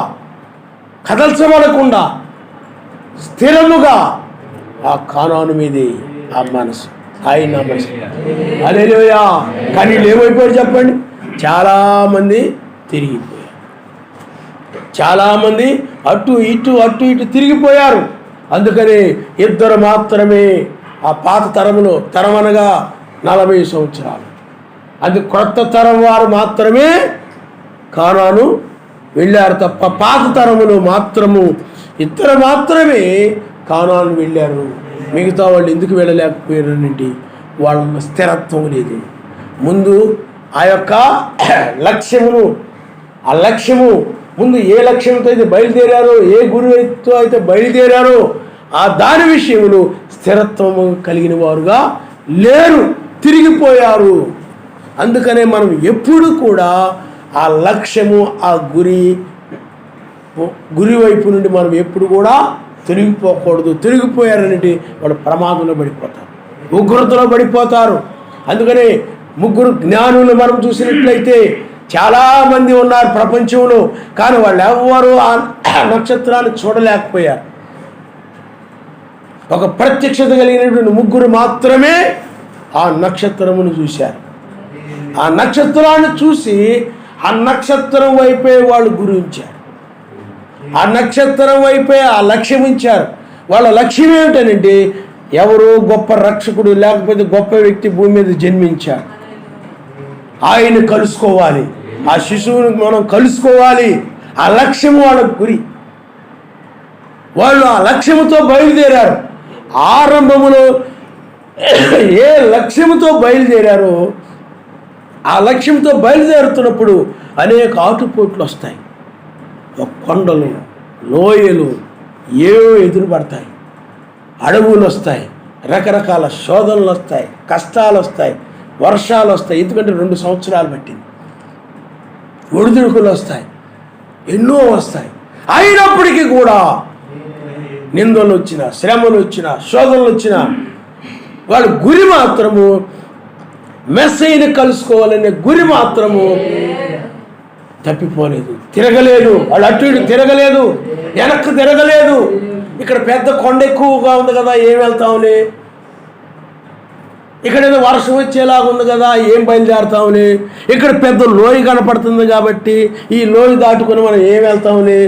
కదల్చబడకుండా స్థిరముగా ఆ కానాను మీదే ఆ మనసు, ఆయన మనసు. హల్లెలూయా. కానీ ఏమైపోయారు చెప్పండి, చాలామంది తిరిగిపోయారు, చాలామంది అటు ఇటు తిరిగిపోయారు. అందుకని ఇద్దరు మాత్రమే ఆ పాత తరం అనగా 40 సంవత్సరాలు, అది కొత్త తరం వారు మాత్రమే కానాను వెళ్ళారు తప్ప పాత తరములు మాత్రము ఇద్దరు మాత్రమే కానాను వెళ్ళారు. మిగతా వాళ్ళు ఎందుకు వెళ్ళలేకపోయారు అంటే వాళ్ళ స్థిరత్వం లేదు. ముందు ఆ యొక్క లక్ష్యము ముందు ఏ లక్ష్యంతో అయితే బయలుదేరారో, ఏ గురువుతో అయితే బయలుదేరారో ఆ దాని విషయంలో స్థిరత్వము కలిగిన వారుగా లేరు, తిరిగిపోయారు. అందుకనే మనం ఎప్పుడు కూడా ఆ లక్ష్యము, ఆ గురి వైపు నుండి మనం ఎప్పుడు కూడా తిరిగిపోకూడదు. తిరిగిపోయారనేది వాళ్ళు ప్రమాదంలో పడిపోతారు, ఉగ్రతలో పడిపోతారు. అందుకనే 3 జ్ఞానులు మనం చూసినట్లయితే చాలామంది ఉన్నారు ప్రపంచంలో, కానీ వాళ్ళు ఎవ్వరూ ఆ నక్షత్రాన్ని చూడలేకపోయారు. ఒక ప్రత్యక్షత కలిగినటువంటి 3 మాత్రమే ఆ నక్షత్రమును చూశారు. ఆ నక్షత్రాన్ని చూసి ఆ నక్షత్రం వైపే వాళ్ళు గురించారు, ఆ నక్షత్రం వైపే ఆ లక్ష్యం ఉంచారు. వాళ్ళ లక్ష్యం ఏమిటనంటే ఎవరో గొప్ప రక్షకుడు లేకపోతే గొప్ప వ్యక్తి భూమి మీద జన్మించారు, ఆయన్ని కలుసుకోవాలి, ఆ శిశువుని మనం కలుసుకోవాలి. ఆ లక్ష్యము వాళ్ళ గురి. వాళ్ళు ఆ లక్ష్యముతో బయలుదేరారు. ఆరంభములో ఏ లక్ష్యముతో బయలుదేరారో ఆ లక్ష్యంతో బయలుదేరుతున్నప్పుడు అనేక ఆటుపోట్లు వస్తాయి, కొండలు, లోయలు ఏవో ఎదురుపడతాయి, అడవులు వస్తాయి, రకరకాల శోధనలు వస్తాయి, కష్టాలు వస్తాయి, వర్షాలు వస్తాయి. ఎందుకంటే 2 సంవత్సరాలు పట్టింది. ఒడిదుడుకులు వస్తాయి, ఎన్నో వస్తాయి. అయినప్పటికీ కూడా నిందలు వచ్చినా, శ్రమలు వచ్చినా, శోధనలు వచ్చినా వాళ్ళ గురి మాత్రము మెస్సయ్యని కలుసుకోవాలనే గురి మాత్రము తప్పిపోలేదు, తిరగలేదు. వాళ్ళు అటు ఇటు తిరగలేదు, వెనక్కి తిరగలేదు. ఇక్కడ పెద్ద కొండ ఎక్కువగా ఉంది కదా, ఏం వెళ్తామని, ఇక్కడ ఏదో వర్షం వచ్చేలాగా ఉంది కదా, ఏం బయలుదేరుతామని, ఇక్కడ పెద్ద లోయ కనపడుతుంది కాబట్టి ఈ లోయ దాటుకొని మనం ఏం వెళ్తామని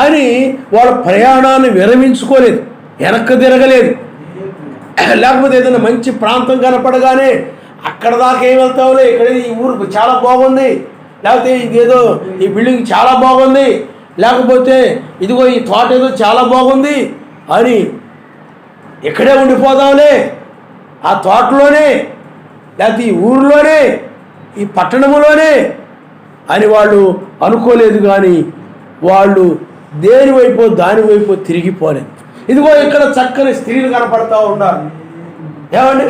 అని వాళ్ళ ప్రయాణాన్ని విరమించుకోలేదు, వెనక్కి తిరగలేదు. లేకపోతే ఏదైనా మంచి ప్రాంతం కనపడగానే అక్కడ దాకా ఏం వెళ్తావులే, ఇక్కడ ఈ ఊరు చాలా బాగుంది, లేకపోతే ఇదేదో ఈ బిల్డింగ్ చాలా బాగుంది, లేకపోతే ఇదిగో ఈ తోట ఏదో చాలా బాగుంది అని ఇక్కడే ఉండిపోదాంలే, ఆ తోటలోనే, లేకపోతే ఈ ఊరిలోనే, ఈ పట్టణంలోనే అని వాళ్ళు అనుకోలేదు. కానీ వాళ్ళు దేనివైపు దానివైపు తిరిగిపోలేదు. ఇదిగో ఇక్కడ చక్కని స్త్రీలు కనపడతా ఉన్నారు, ఏమండి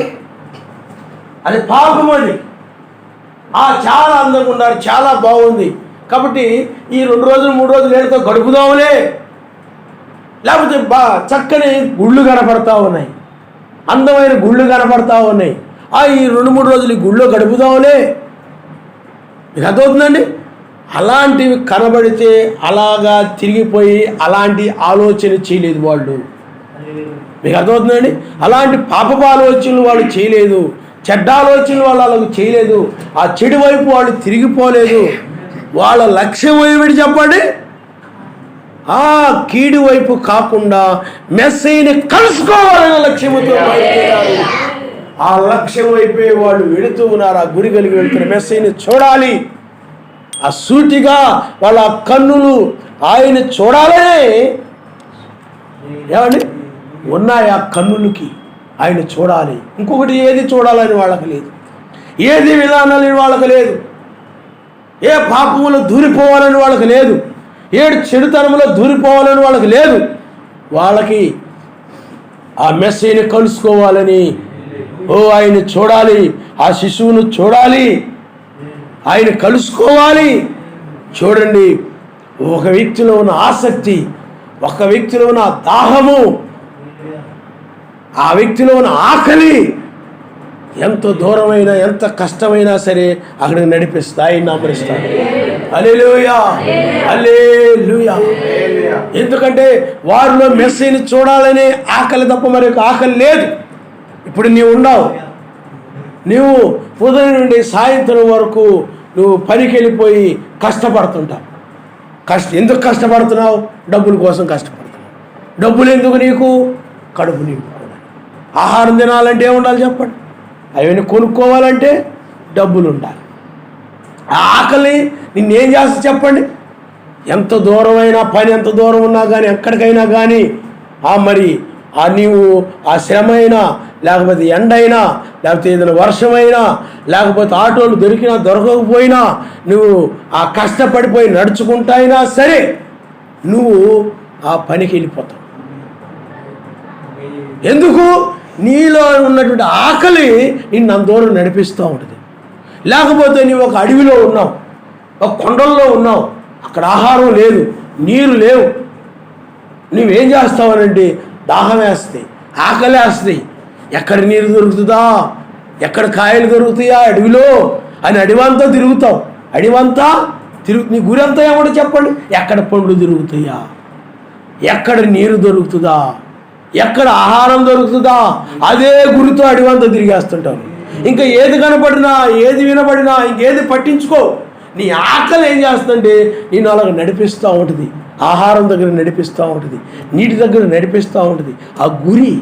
అది పాపం అండి, చాలా అందంగా ఉన్నారు, చాలా బాగుంది కాబట్టి ఈ 2 రోజులు 3 రోజులు ఏడుతో గడుపుదాములే, లేకపోతే చక్కని గుళ్ళు కనపడతా ఉన్నాయి, అందమైన గుళ్ళు కనపడతా ఉన్నాయి, ఈ 2-3 రోజులు గుళ్ళో గడుపుదాములే. మీకు అర్థమవుతుందండి? అలాంటివి కనబడితే అలాగా తిరిగిపోయి అలాంటి ఆలోచన చేయలేదు వాళ్ళు. మీకు అర్థమవుతుందండి? అలాంటి పాపపు ఆలోచనలు వాళ్ళు చేయలేదు, చెడ్డ ఆలోచనలు వాళ్ళు అలాగ చేయలేదు, ఆ చెడు వైపు వాళ్ళు తిరిగిపోలేదు. వాళ్ళ లక్ష్యం ఏమిటి చెప్పండి? ఆ కీడు వైపు కాకుండా మెస్సీని కలుసుకోవాలనే లక్ష్యముతో బయలుదేరారు. ఆ లక్ష్యం వైపే వాళ్ళు వెళుతూ ఉన్నారు. ఆ గురి కలిగి వెళ్తున్న మెస్సీని చూడాలి. ఆ సూటిగా వాళ్ళ కన్నులు ఆయన చూడాలనే ఏమండి ఉన్నాయి. ఆ కన్నులకి ఆయన చూడాలి. ఇంకొకటి ఏది చూడాలని వాళ్ళకి లేదు, ఏది విధానాలని వాళ్ళకి లేదు, ఏ పాపములో దూరిపోవాలని వాళ్ళకి లేదు, ఏ చెడుతనంలో దూరిపోవాలని వాళ్ళకి లేదు. వాళ్ళకి ఆ మెస్సీని కలుసుకోవాలని, ఆయన చూడాలి, ఆ శిశువును చూడాలి, ఆయన కలుసుకోవాలి. చూడండి, ఒక వ్యక్తిలో ఉన్న ఆసక్తి, ఒక వ్యక్తిలో ఉన్న దాహము, ఆ వ్యక్తిలో ఉన్న ఆకలి ఎంత దూరమైనా ఎంత కష్టమైనా సరే అక్కడికి నడిపిస్తాయి, నమ్మరిస్తాడు. హల్లెలూయా, హల్లెలూయా. ఎందుకంటే వారిలో మెస్సీని చూడాలనే ఆకలి తప్ప మరి ఆకలి లేదు. ఇప్పుడు నీవు ఉన్నావు, నువ్వు ఉదయం నుండి సాయంత్రం వరకు నువ్వు పనికి వెళ్ళిపోయి కష్టపడుతుంటావు. ఎందుకు కష్టపడుతున్నావు? డబ్బుల కోసం కష్టపడుతున్నావు. డబ్బులు ఎందుకు నీకు? కడుపు నింపుకోవాలి. ఆహారం తినాలంటే ఏముండాలి చెప్పండి? అవన్నీ కొనుక్కోవాలంటే డబ్బులు ఉండాలి. ఆ ఆకలి నిన్నేం చేస్తా చెప్పండి? ఎంత దూరమైనా పని, ఎంత దూరం ఉన్నా కానీ, ఎక్కడికైనా కానీ మరి నీవు ఆ శ్రమ అయినా, లేకపోతే ఎండ అయినా, లేకపోతే ఏదైనా వర్షమైనా, లేకపోతే ఆటోలు దొరికినా దొరకకపోయినా, నువ్వు ఆ కష్టపడిపోయి నడుచుకుంటా అయినా సరే నువ్వు ఆ పనికి వెళ్ళిపోతావు. ఎందుకు? నీలో ఉన్నటువంటి ఆకలి నిన్ను అంత దూరం నడిపిస్తూ ఉంటుంది. లేకపోతే నీవు ఒక అడవిలో ఉన్నావు, ఒక కొండల్లో ఉన్నావు, అక్కడ ఆహారం లేదు, నీరు లేవు, నువ్వేం చేస్తావనంటే దాహం వేస్తాయి, ఆకలి వేస్తాయి. ఎక్కడ నీరు దొరుకుతుందా, ఎక్కడ కాయలు దొరుకుతాయా అడవిలో అని అడవంతా తిరుగుతావు. అడవంతా నీ గురి అంతా ఏమంటే చెప్పండి? ఎక్కడ పండ్లు దొరుకుతాయా, ఎక్కడ నీరు దొరుకుతుందా, ఎక్కడ ఆహారం దొరుకుతుందా, అదే గురితో అడవంతా తిరిగేస్తుంటావు. ఇంకా ఏది కనపడినా, ఏది వినబడినా ఇంకేది పట్టించుకో. నీ ఆకలి ఏం చేస్తుందంటే నేను అలాగ నడిపిస్తూ ఉంటుంది, ఆహారం దగ్గర నడిపిస్తూ ఉంటుంది, నీటి దగ్గర నడిపిస్తూ ఉంటుంది ఆ గురి.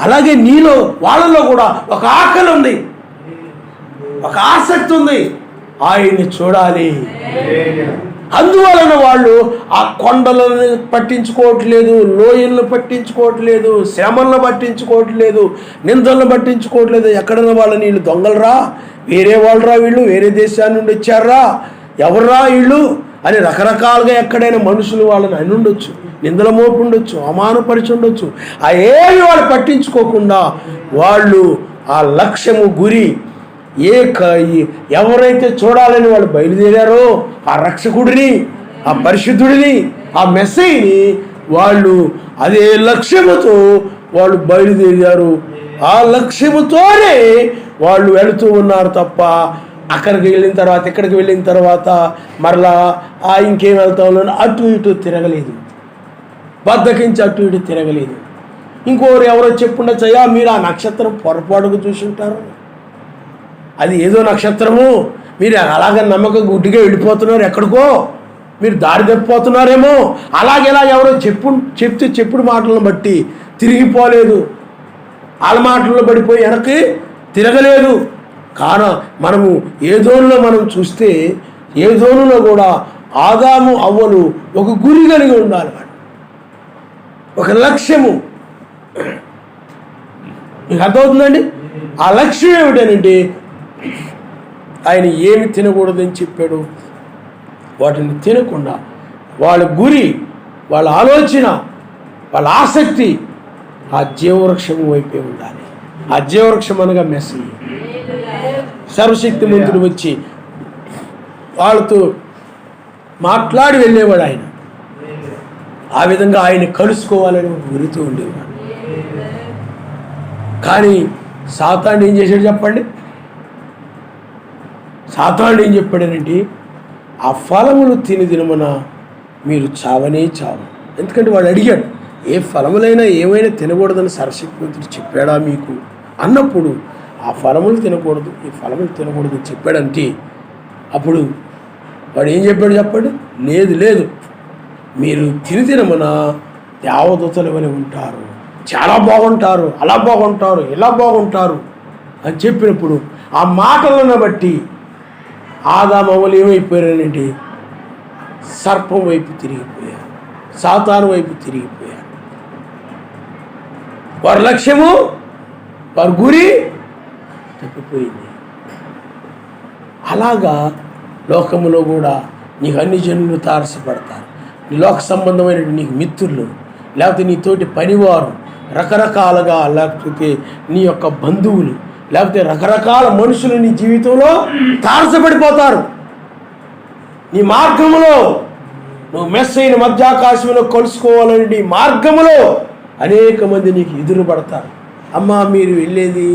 అలాగే నీలో వాళ్ళలో కూడా ఒక ఆకలి ఉంది, ఒక ఆసక్తి ఉంది, ఆయన్ని చూడాలి. అందువలన వాళ్ళు ఆ కొండలను పట్టించుకోవట్లేదు, లోయలను పట్టించుకోవట్లేదు, శ్రమలను పట్టించుకోవట్లేదు, నిందలను పట్టించుకోవట్లేదు. ఎక్కడన్నా వాళ్ళని వీళ్ళు దొంగలరా, వేరే వాళ్ళరా, వీళ్ళు వేరే దేశాన్ని నుండి వచ్చారా, ఎవర్రా వీళ్ళు అని రకరకాలుగా ఎక్కడైనా మనుషులు వాళ్ళని అని ఉండొచ్చు, నిందల మోపు ఉండొచ్చు, అవమానపరిచి ఉండొచ్చు. ఆ ఏమి వాళ్ళు పట్టించుకోకుండా వాళ్ళు ఆ లక్ష్యము, గురి ఎవరైతే చూడాలని వాళ్ళు బయలుదేరారో ఆ రక్షకుడిని, ఆ పరిశుద్ధుడిని, ఆ మెస్సీని వాళ్ళు అదే లక్ష్యముతో వాళ్ళు బయలుదేరారు. ఆ లక్ష్యముతోనే వాళ్ళు వెళుతూ ఉన్నారు తప్ప అక్కడికి వెళ్ళిన తర్వాత, ఇక్కడికి వెళ్ళిన తర్వాత మరలా ఇంకేం వెళ్తాం అటు ఇటు తిరగలేదు, బద్దకించి అటు ఇటు తిరగలేదు. ఇంకోరు ఎవరో చెప్పుండొచ్చు, అయ్యా మీరు ఆ నక్షత్రం పొరపాటుకు చూసుంటారు, అది ఏదో నక్షత్రము, మీరు అలాగే నమ్మక గుడ్డిగా వెళ్ళిపోతున్నారు, ఎక్కడికో మీరు దారి తప్పిపోతున్నారేమో, అలాగేలా ఎవరో చెప్తే చెప్పుడు మాటలను బట్టి తిరిగిపోలేదు, వాళ్ళ మాటల్లో పడిపోయి వెనక్కి తిరగలేదు. మనము ఏదోనులో మనం చూస్తే ఏదోనులో కూడా ఆదాము అవ్వలు ఒక గురి కలిగి ఉండాలి, ఒక లక్ష్యము. మీకు అర్థమవుతుందండి? ఆ లక్ష్యం ఏమిటనంటే ఆయన ఏమి తినకూడదని చెప్పాడు వాటిని తినకుండా వాళ్ళ గురి, వాళ్ళ ఆలోచన, వాళ్ళ ఆసక్తి ఆ జీవవృక్షము వైపే ఉండాలి. ఆ జీవవృక్షం అనగా మెస్సీ, సర్వశక్తిమంతుడు వచ్చి వాళ్ళతో మాట్లాడి వెళ్ళేవాడు ఆయన. ఆ విధంగా ఆయన కలుసుకోవాలని గురితో ఉండేవాడు. కానీ సాతానుడు ఏం చేశాడు చెప్పండి? సాతానుడు ఏం చెప్పాడనంటే ఆ ఫలములు తిని దినమున మీరు చావనే చావు. ఎందుకంటే వాడు అడిగాడు, ఏ ఫలములైనా ఏమైనా తినకూడదని సర్వశక్తిమంతుడు చెప్పాడా మీకు అన్నప్పుడు, ఆ ఫలములు తినకూడదు, ఈ ఫలములు తినకూడదు చెప్పాడంటే అప్పుడు వాడు ఏం చెప్పాడు చెప్పండి? లేదు మీరు దినదినమున దేవదూతల వలె ఉంటారు, చాలా బాగుంటారు, అలా బాగుంటారు, ఇలా బాగుంటారు అని చెప్పినప్పుడు ఆ మాటలను బట్టి ఆదాము అవ్వలు ఏమైపోయారనండి? సర్పం వైపు తిరిగిపోయారు, సాతాను వైపు తిరిగిపోయారు. వారి లక్ష్యము, వారి గురి తప్పిపోయింది. అలాగా లోకములో కూడా నీకు అన్ని జనులు తారసపడతారు. నీ లోక సంబంధమైన నీకు మిత్రులు, లేకపోతే నీ తోటి పనివారు, రకరకాలుగా, లేకపోతే నీ యొక్క బంధువులు, లేకపోతే రకరకాల మనుషులు నీ జీవితంలో తారసపడిపోతారు. నీ మార్గములో నువ్వు మెస్సైన మధ్యాకాశంలో కలుసుకోవాలని నీ మార్గములో అనేక మంది నీకు ఎదురు పడతారు. అమ్మా మీరు వెళ్ళేది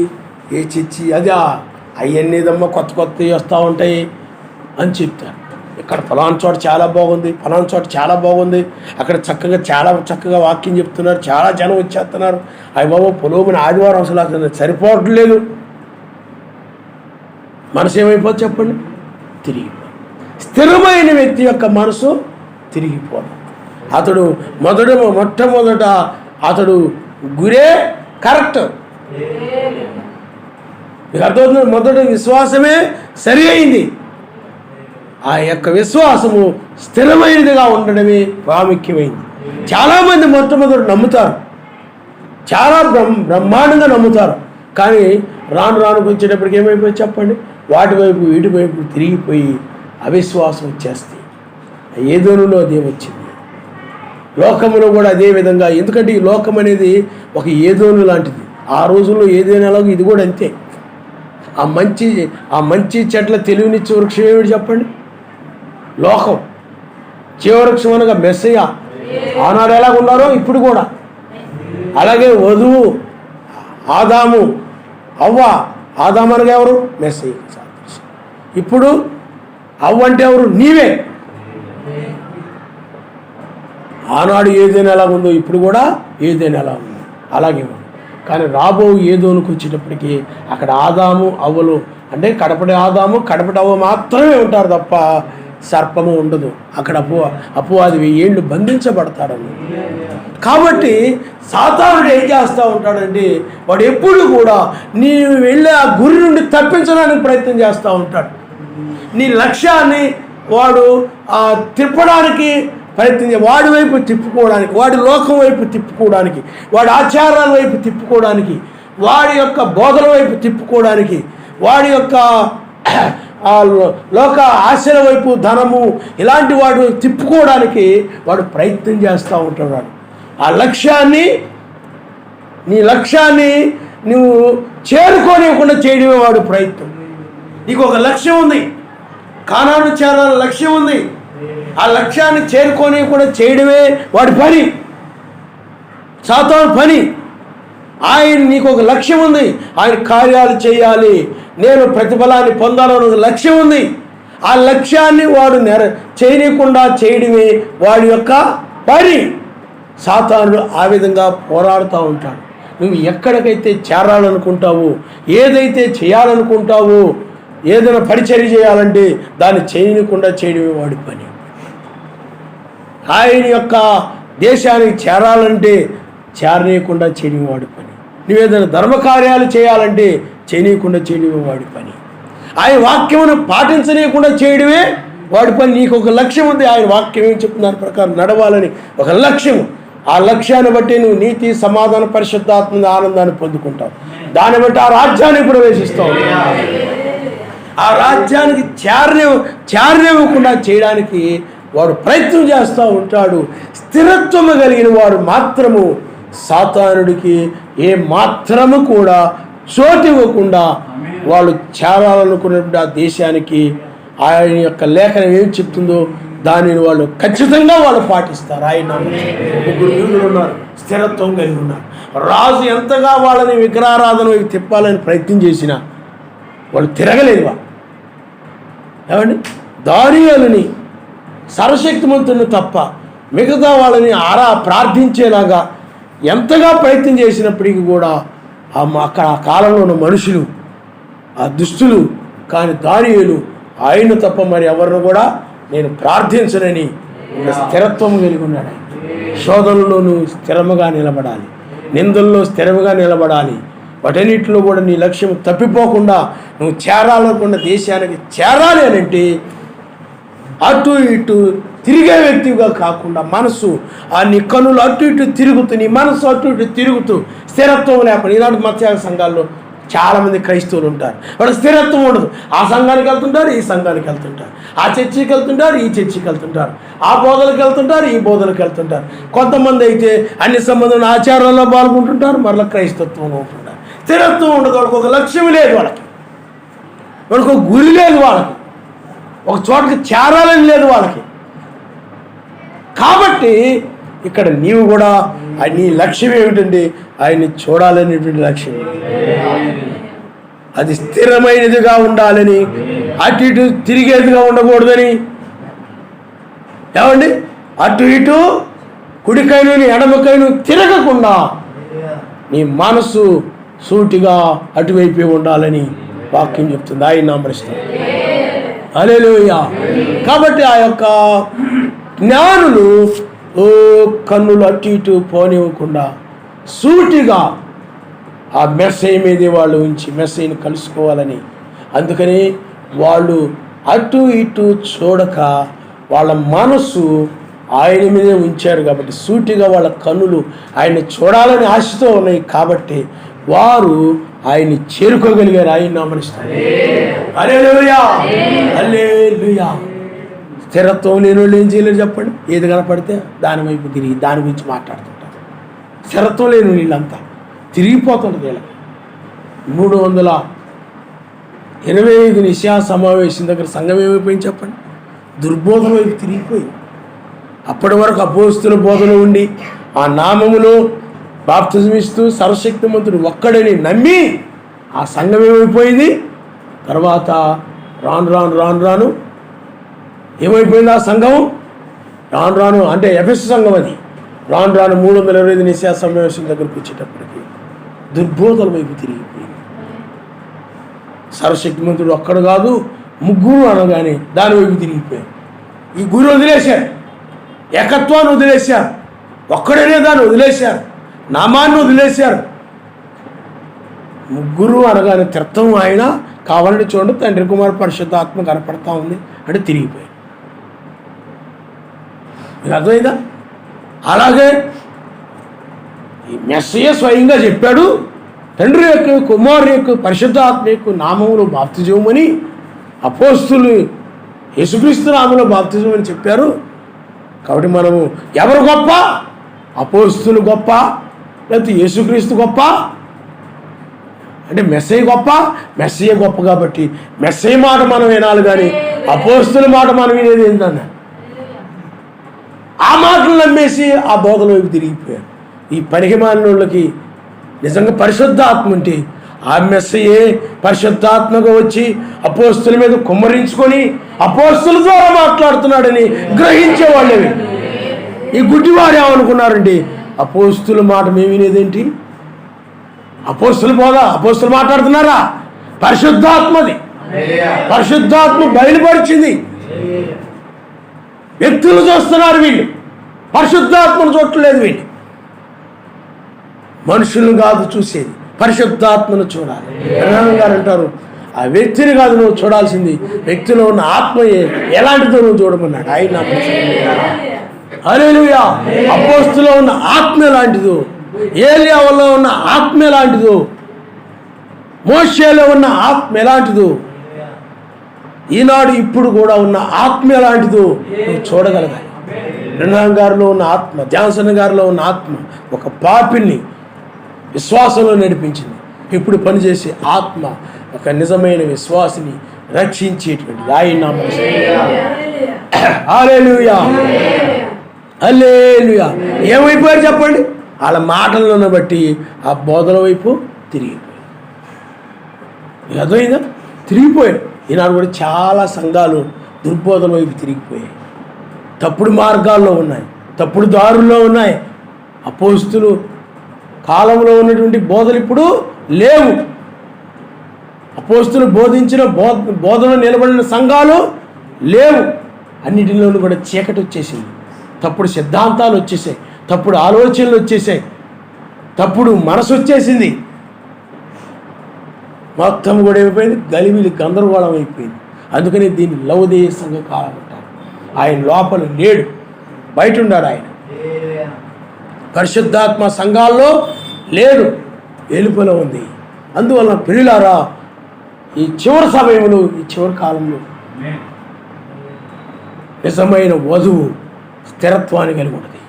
ఏ చర్చి? అదే అవన్నీదమ్మా కొత్త కొత్తవి వస్తూ ఉంటాయి అని చెప్తారు. ఇక్కడ ఫలానా చోట చాలా బాగుంది, ఫలానా చోట చాలా బాగుంది, అక్కడ చాలా చక్కగా వాక్యం చెప్తున్నారు, చాలా జనం వచ్చేస్తున్నారు. అయ్య బాబు పొలోమని ఆదివారం అసలు అక్కడ సరిపోవట్లేదు. మనసు ఏమైపోదు చెప్పండి? తిరిగిపోదు. స్థిరమైన వ్యక్తి యొక్క మనసు తిరిగిపోదు. అతడు మొట్టమొదట అతడు గురే కరెక్ట్. మీకు అర్థమవుతుంది? మొదటి విశ్వాసమే సరి అయింది. ఆ యొక్క విశ్వాసము స్థిరమైనదిగా ఉండడమే ప్రాముఖ్యమైంది. చాలామంది మొట్టమొదటి నమ్ముతారు, చాలా బ్రహ్మాండంగా నమ్ముతారు. కానీ రానుకు వచ్చేటప్పటికి ఏమైపోయి చెప్పండి? వాటి వైపు వీటి వైపు తిరిగిపోయి అవిశ్వాసం వచ్చేస్తాయి. ఏదోనులో అదే వచ్చింది, లోకములో కూడా అదే విధంగా. ఎందుకంటే ఈ లోకం అనేది ఒక ఏదోను లాంటిది. ఆ రోజుల్లో ఏదైనా ఎలాగో ఇది కూడా అంతే. ఆ మంచి చెట్ల తెలివినిచ్చే వృక్షం ఏమిటి చెప్పండి? లోకం. జీవవృక్షం అనగా మెస్సయ్య. ఆనాడు ఎలాగ ఉన్నారో ఇప్పుడు కూడా అలాగే. వధువు ఆదాము, అవ్వ. ఆదాము అనగా ఎవరు? మెస్సయ్య. ఇప్పుడు అవ్వ అంటే ఎవరు? నీవే. ఆనాడు ఏదైనా ఎలా ఉందో ఇప్పుడు కూడా ఏదైనా ఎలా ఉందో అలాగే ఉంది. కానీ రాబో ఏదోనికి వచ్చేటప్పటికి అక్కడ ఆదాము అవ్వలు అంటే కడపటి ఆదాము కడపటి అవ్వ మాత్రమే ఉంటారు తప్ప సర్పము ఉండదు. అక్కడ అపవాది 1000 ఏళ్ళు బంధించబడతాడని. కాబట్టి సాతానుడు ఏం చేస్తూ ఉంటాడంటే వాడు ఎప్పుడు కూడా నీవు వెళ్ళే ఆ గురి నుండి తప్పించడానికి ప్రయత్నం చేస్తూ ఉంటాడు. నీ లక్ష్యాన్ని వాడు తిప్పడానికి ప్రయత్నం, వాడి వైపు తిప్పుకోవడానికి, వాడి లోకం వైపు తిప్పుకోవడానికి, వాడి ఆచారాల వైపు తిప్పుకోవడానికి, వాడి యొక్క బోధల వైపు తిప్పుకోవడానికి, వాడి యొక్క లోక ఆశల వైపు, ధనము ఇలాంటి వాడు తిప్పుకోవడానికి వాడు ప్రయత్నం చేస్తూ ఉంటున్నాడు. ఆ లక్ష్యాన్ని, నీ లక్ష్యాన్ని నువ్వు చేరుకోనివ్వకుండా చేయడమే వాడు ప్రయత్నం. నీకు ఒక లక్ష్యం ఉంది, కానాను చేరాల లక్ష్యం ఉంది. ఆ లక్ష్యాన్ని చేరుకొని కూడా చేయడమే వాడి పని, సాతాను పని. ఆయన నీకు ఒక లక్ష్యం ఉంది, ఆయన కార్యాలు చేయాలి, నేను ప్రతిఫలాన్ని పొందాలన్న లక్ష్యం ఉంది. ఆ లక్ష్యాన్ని వాడు చేయకుండా చేయడమే వాడి యొక్క పని. సాతానుడు ఆ విధంగా పోరాడుతూ ఉంటాడు. నువ్వు ఎక్కడికైతే చేరాలనుకుంటావో, ఏదైతే చేయాలనుకుంటావో, ఏదైనా పరిచర్య చేయాలంటే దాన్ని చేయకుండా చేయడమే వాడి పని. ఆయన యొక్క దేశానికి చేరాలంటే చేరనీయకుండా చేయడం వాడి పని. నువ్వేదైనా ధర్మకార్యాలు చేయాలంటే చేయనీయకుండా చేయడమే వాడి పని. ఆయన వాక్యమును పాటించనీయకుండా చేయడమే వాడి పని. నీకు ఒక లక్ష్యం ఉంది, ఆయన వాక్యం ఏం చెప్తున్న దాని ప్రకారం నడవాలని ఒక లక్ష్యం. ఆ లక్ష్యాన్ని బట్టి నువ్వు నీతి, సమాధాన, పరిశుద్ధాత్మ ఆనందాన్ని పొందుకుంటావు. దాన్ని బట్టి ఆ రాజ్యాన్ని ప్రవేశిస్తావు. ఆ రాజ్యానికి చేరనివ్వకుండా చేయడానికి వాడు ప్రయత్నం చేస్తూ ఉంటాడు. స్థిరత్వము కలిగిన వాడు మాత్రము సాతానుడికి ఏ మాత్రము కూడా చోటు ఇవ్వకుండా వాళ్ళు చేరాలనుకున్నటువంటి ఆ దేశానికి ఆయన యొక్క లేఖనం ఏం చెప్తుందో దానిని వాళ్ళు ఖచ్చితంగా వాళ్ళు పాటిస్తారు. ఆయన 3 యూదులు ఉన్నారు, స్థిరత్వం కలిగి ఉన్నారు. రాజు ఎంతగా వాళ్ళని విగ్రహారాధన తిప్పాలని ప్రయత్నం చేసినా వాళ్ళు తిరగలేదు. ఏమండి? దానియేలుని సర్వశక్తిమంతుని తప్ప మిగతా వాళ్ళని ప్రార్థించేలాగా ఎంతగా ప్రయత్నం చేసినప్పటికీ కూడా అక్కడ ఆ కాలంలో ఉన్న మనుషులు, ఆ దుష్టులు, కానీ దానియేలు ఆయన తప్ప మరి ఎవరిని కూడా నేను ప్రార్థించనని స్థిరత్వం కలిగి ఉన్నాడు. శోధనలో నువ్వు స్థిరముగా నిలబడాలి, నిందల్లో స్థిరముగా నిలబడాలి. వాటన్నిటిలో కూడా నీ లక్ష్యం తప్పిపోకుండా నువ్వు చేరాలనుకున్న దేశానికి చేరాలి అని అంటే అటు ఇటు తిరిగే వ్యక్తిగా కాకుండా మనసు నీ కన్నులు అటు ఇటు తిరుగుతూ, నీ మనసు అటు ఇటు తిరుగుతూ స్థిరత్వం లేకుండా. ఈనాటి మత్స్యాగ సంఘాల్లో చాలామంది క్రైస్తవులు ఉంటారు, వాళ్ళకి స్థిరత్వం ఉండదు. ఆ సంఘానికి వెళ్తుంటారు, ఈ సంఘానికి వెళ్తుంటారు, ఆ చర్చికి వెళ్తుంటారు, ఈ చర్చికి వెళ్తుంటారు, ఆ బోధలకు వెళ్తుంటారు, ఈ బోధలకు వెళ్తుంటారు. కొంతమంది అయితే అన్ని సంబంధమైన ఆచారాల్లో పాల్గొంటుంటారు, మరలా క్రైస్తత్వంలో ఉంటుంటారు. స్థిరత్వం ఉండదు, వాళ్ళకి ఒక లక్ష్యం లేదు, వాళ్ళకి ఒక గురి లేదు, వాళ్ళకి ఒక చోటకి చేరాలని లేదు వాళ్ళకి. కాబట్టి ఇక్కడ నీవు కూడా నీ లక్ష్యం ఏమిటండి? ఆయన్ని చూడాలనేటువంటి లక్ష్యం. అది స్థిరమైనదిగా ఉండాలని, అటు ఇటు తిరిగేదిగా ఉండకూడదని. ఏమండి? అటు ఇటు కుడికైను ఎడమకైను తిరగకుండా నీ మనసు సూటిగా అటువైపే ఉండాలని వాక్యం చెప్తుంది. ఆయన నామరిస్తాం. హల్లెలూయా. కాబట్టి ఆ యొక్క జ్ఞానులు కన్నులు అటు ఇటు పోనివ్వకుండా సూటిగా ఆ మెస్సయ్య మీదే వాళ్ళు ఉంచి మెస్సయ్యని కలుసుకోవాలని. అందుకని వాళ్ళు అటు ఇటు చూడక వాళ్ళ మనసు ఆయన మీదే ఉంచారు. కాబట్టి సూటిగా వాళ్ళ కన్నులు ఆయన్ని చూడాలని ఆశతో ఉన్నాయి. కాబట్టి వారు ఆయన్ని చేరుకోగలిగారు. ఆయన నామనిస్తారు. హల్లెలూయా, హల్లెలూయా. స్థిరత్వం లేని వాళ్ళు ఏం చేయలేరు చెప్పండి? ఏది కనపడితే దాని వైపు తిరిగి దాని గురించి మాట్లాడుతుంటారు. స్థిరత్వం లేని వీళ్ళంతా తిరిగిపోతుంటుంది. వీళ్ళకి 325 నిశా సమావేశం దగ్గర సంఘం ఏమైపోయింది చెప్పండి? దుర్బోధన వైపు తిరిగిపోయింది. అప్పటి వరకు అపోస్తుల బోధన ఉండి ఆ నామములో బాప్తిజం ఇస్తూ సర్వశక్తిమంతుడు ఒక్కడని నమ్మి ఆ సంఘం ఏమైపోయింది? తర్వాత రాను ఏమైపోయింది? ఆ సంఘం రాను అంటే ఎఫెసు సంఘం అది రాను 325 నిశా సమావేశం దగ్గరికి వచ్చేటప్పటికి దుర్బోధన వైపు తిరిగిపోయింది. సర్వశక్తిమంతుడు ఒక్కడు కాదు, ముగ్గురు అనగానే దాని వైపు తిరిగిపోయారు. ఈ గురి వదిలేశారు, ఏకత్వాన్ని వదిలేశారు, ఒక్కడనే దాన్ని వదిలేశారు, నామాన్ని వదిలేశారు. ముగ్గురు అనగానే తీర్థం ఆయన కావాలని చూడండి, తండ్రి కుమార్ పరిశుద్ధాత్మ కనపడతా ఉంది అంటే తిరిగిపోయారు. మీకు అర్థమైందా? అలాగే ఈ మెస్సయ్య స్వయంగా చెప్పాడు, తండ్రి యొక్క కుమారు యొక్క పరిశుద్ధాత్మ యొక్క నామములో బాప్తిజమని, అపోస్తులు యేసుక్రీస్తు నామములో బాప్తిజం అని చెప్పారు. కాబట్టి మనము ఎవరు గొప్ప? అపోస్తులు గొప్ప లేకపోతే యేసుక్రీస్తు గొప్ప? అంటే మెస్సయ్య గొప్ప? మెస్సయ్య గొప్ప కాబట్టి మెస్సయ్య మాట మనం వినాలి, కానీ అపోస్తుల మాట మనం వినేది ఏంటన్నా? ఆ మాటలు నమ్మేసి ఆ బోధన వైపు తిరిగిపోయారు. ఈ పరిహిమానులకి నిజంగా పరిశుద్ధాత్మ ఉంటే ఆ మెస్సయ్యే పరిశుద్ధాత్మగా వచ్చి అపోస్తుల మీద కుమ్మరించుకొని అపోస్తుల ద్వారా మాట్లాడుతున్నాడని గ్రహించేవాళ్ళేవి. ఈ గుడ్డివారు ఏమనుకున్నారండి? అపోస్తుల మాట మేము వినేదేంటి? అపోస్తుల బోధ అపోస్తులు మాట్లాడుతున్నారా? పరిశుద్ధాత్మది, పరిశుద్ధాత్మ బయలుపరిచింది. వ్యక్తులు చూస్తున్నారు వీళ్ళు, పరిశుద్ధాత్మను చూడలేదు వీళ్ళు. మనుషులను కాదు చూసేది, పరిశుద్ధాత్మను చూడాలి. గారు అంటారు, ఆ వ్యక్తిని కాదు నువ్వు చూడాల్సింది, వ్యక్తిలో ఉన్న ఆత్మ ఎలాంటిదో నువ్వు చూడమన్నాడు ఆయన. హల్లెలూయా. అపోస్తులో ఉన్న ఆత్మ ఎలాంటిదో, ఏలియాలో ఉన్న ఆత్మ ఎలాంటిదో, మోషేలో ఉన్న ఆత్మ ఎలాంటిదో, ఈనాడు ఇప్పుడు కూడా ఉన్న ఆత్మ ఎలాంటిదో నువ్వు చూడగలగాలి. బ్రహ్నాం గారిలో ఉన్న ఆత్మ, జాన్సన్ గారిలో ఉన్న ఆత్మ ఒక పాపిని విశ్వాసంలో నడిపించింది. ఇప్పుడు పనిచేసే ఆత్మ ఒక నిజమైన విశ్వాసిని రక్షించేటువంటి ఆయన నామములో. హల్లెలూయా, హల్లెలూయా. ఏమైపోయారు చెప్పండి? వాళ్ళ మాటలను బట్టి ఆ బోధన వైపు తిరిగిపోయారు. అర్థమైందా? తిరిగిపోయారు. ఈనాడు కూడా చాలా సంఘాలు దుర్బోధన వైపు తిరిగిపోయాయి, తప్పుడు మార్గాల్లో ఉన్నాయి, తప్పుడు దారుల్లో ఉన్నాయి. అపోస్తులు కాలంలో ఉన్నటువంటి బోధలు ఇప్పుడు లేవు. అపోస్తులు బోధించిన బోధన నిలబడిన సంఘాలు లేవు. అన్నిటిలోనూ కూడా చీకటి వచ్చేసింది. తప్పుడు సిద్ధాంతాలు వచ్చేసాయి, తప్పుడు ఆలోచనలు వచ్చేసాయి, తప్పుడు మనసు వచ్చేసింది. మొత్తం కూడా ఏమైపోయింది, గలిబిలి గందరగోళం అయిపోయింది. అందుకని దీన్ని లవోదియ సంఘ కాలం అంటారు. ఆయన లోపల లేడు, బయట ఉన్నాడు. ఆయన పరిశుద్ధాత్మ సంఘాల్లో లేడు, వెలుపల ఉంది. అందువలన ప్రియులారా, ఈ చివరి సమయంలో, ఈ చివరి కాలంలో నిజమైన వధువు స్థిరత్వాన్ని కలిగి ఉంటుంది.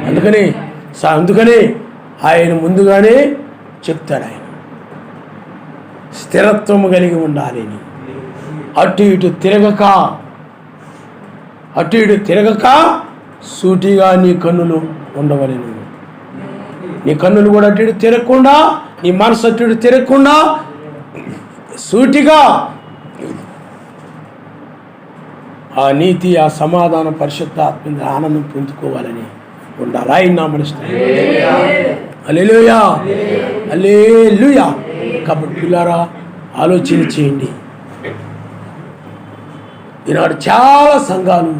అందుకనే ఆయన ముందుగానే చెప్తాడు, ఆయన స్థిరత్వం కలిగి ఉండాలి. అటు ఇటు తిరగక సూటిగా నీ కన్నులు ఉండవలేను. నీ కన్నులు కూడా అటు ఇటు తిరగకుండా, నీ మనసు అటు ఇటు తిరగకుండా సూటిగా ఆ నీతి, ఆ సమాధానం, పరిశుద్ధాత్మ ఆనందం పొందుకోవాలని ఉండాలి. ఆయన నామమున హల్లెలూయా, హల్లెలూయా. కాబట్టి పిల్లారా, ఆలోచన చేయండి. ఈనాడు చాలా సంఘాలు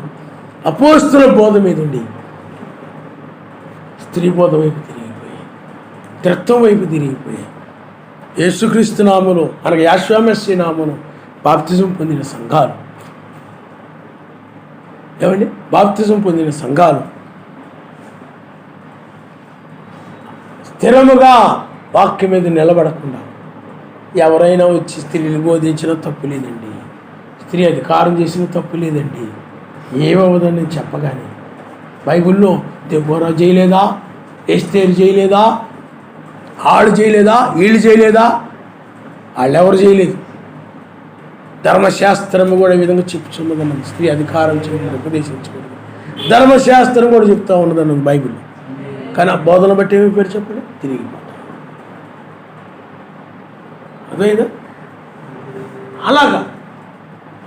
అపోస్తుల బోధ మీద ఉండి స్త్రీ బోధ వైపు తిరిగిపోయాయి, త్రిత్వం వైపు తిరిగిపోయాయి. యేసుక్రీస్తు నామములో, అనగా యెహోవా మెస్సీయ నామములో బాప్తిజం పొందిన సంఘాలు, బాప్తిజం పొందిన సంఘాలు స్థిరముగా వాక్యం మీద నిలబడకుండా ఎవరైనా వచ్చి స్త్రీలు బోధించినా తప్పు లేదండి, స్త్రీ అధికారం చేసిన తప్పు లేదండి, ఏమవుదని చెప్పగానే బైబిల్లో దెబోరా చేయలేదా, ఎస్తేరు చేయలేదా, ఆడు చేయలేదా, వీళ్ళు చేయలేదా, వాళ్ళెవరు చేయలేదు. ధర్మశాస్త్రం కూడా ఈ విధంగా చెప్పుచున్నదన్నది, స్త్రీ అధికారం చేయడం ఉపదేశించకూడదు. ధర్మశాస్త్రం కూడా చెప్తా ఉన్నదన్నది బైబిల్లో. కానీ ఆ బోధన బట్టి ఏమి పేరు చెప్పండి, తిరిగిపోతాం. అదేనా?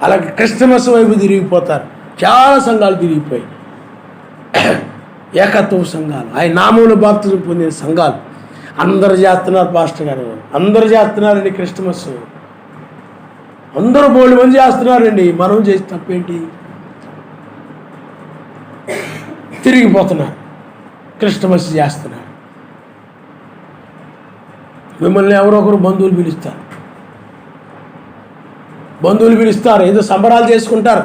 అలాగే క్రిస్టమస్ వైపు తిరిగిపోతారు. చాలా సంఘాలు తిరిగిపోయి, ఏకత్వ సంఘాలు, ఆయన నామములో బాప్తిజం పొందిన సంఘాలు అందరు చేస్తున్నారు. పాస్టర్ గారు అందరూ చేస్తున్నారండి క్రిస్టమస్, అందరూ బోల్డ్ మంది చేస్తున్నారండి. మనం చేసి తప్పేంటి? తిరిగిపోతున్నారు, క్రిస్టమస్ చేస్తున్నారు. మిమ్మల్ని ఎవరో ఒకరు బంధువులు పిలుస్తారు, ఏదో సంబరాలు చేసుకుంటారు,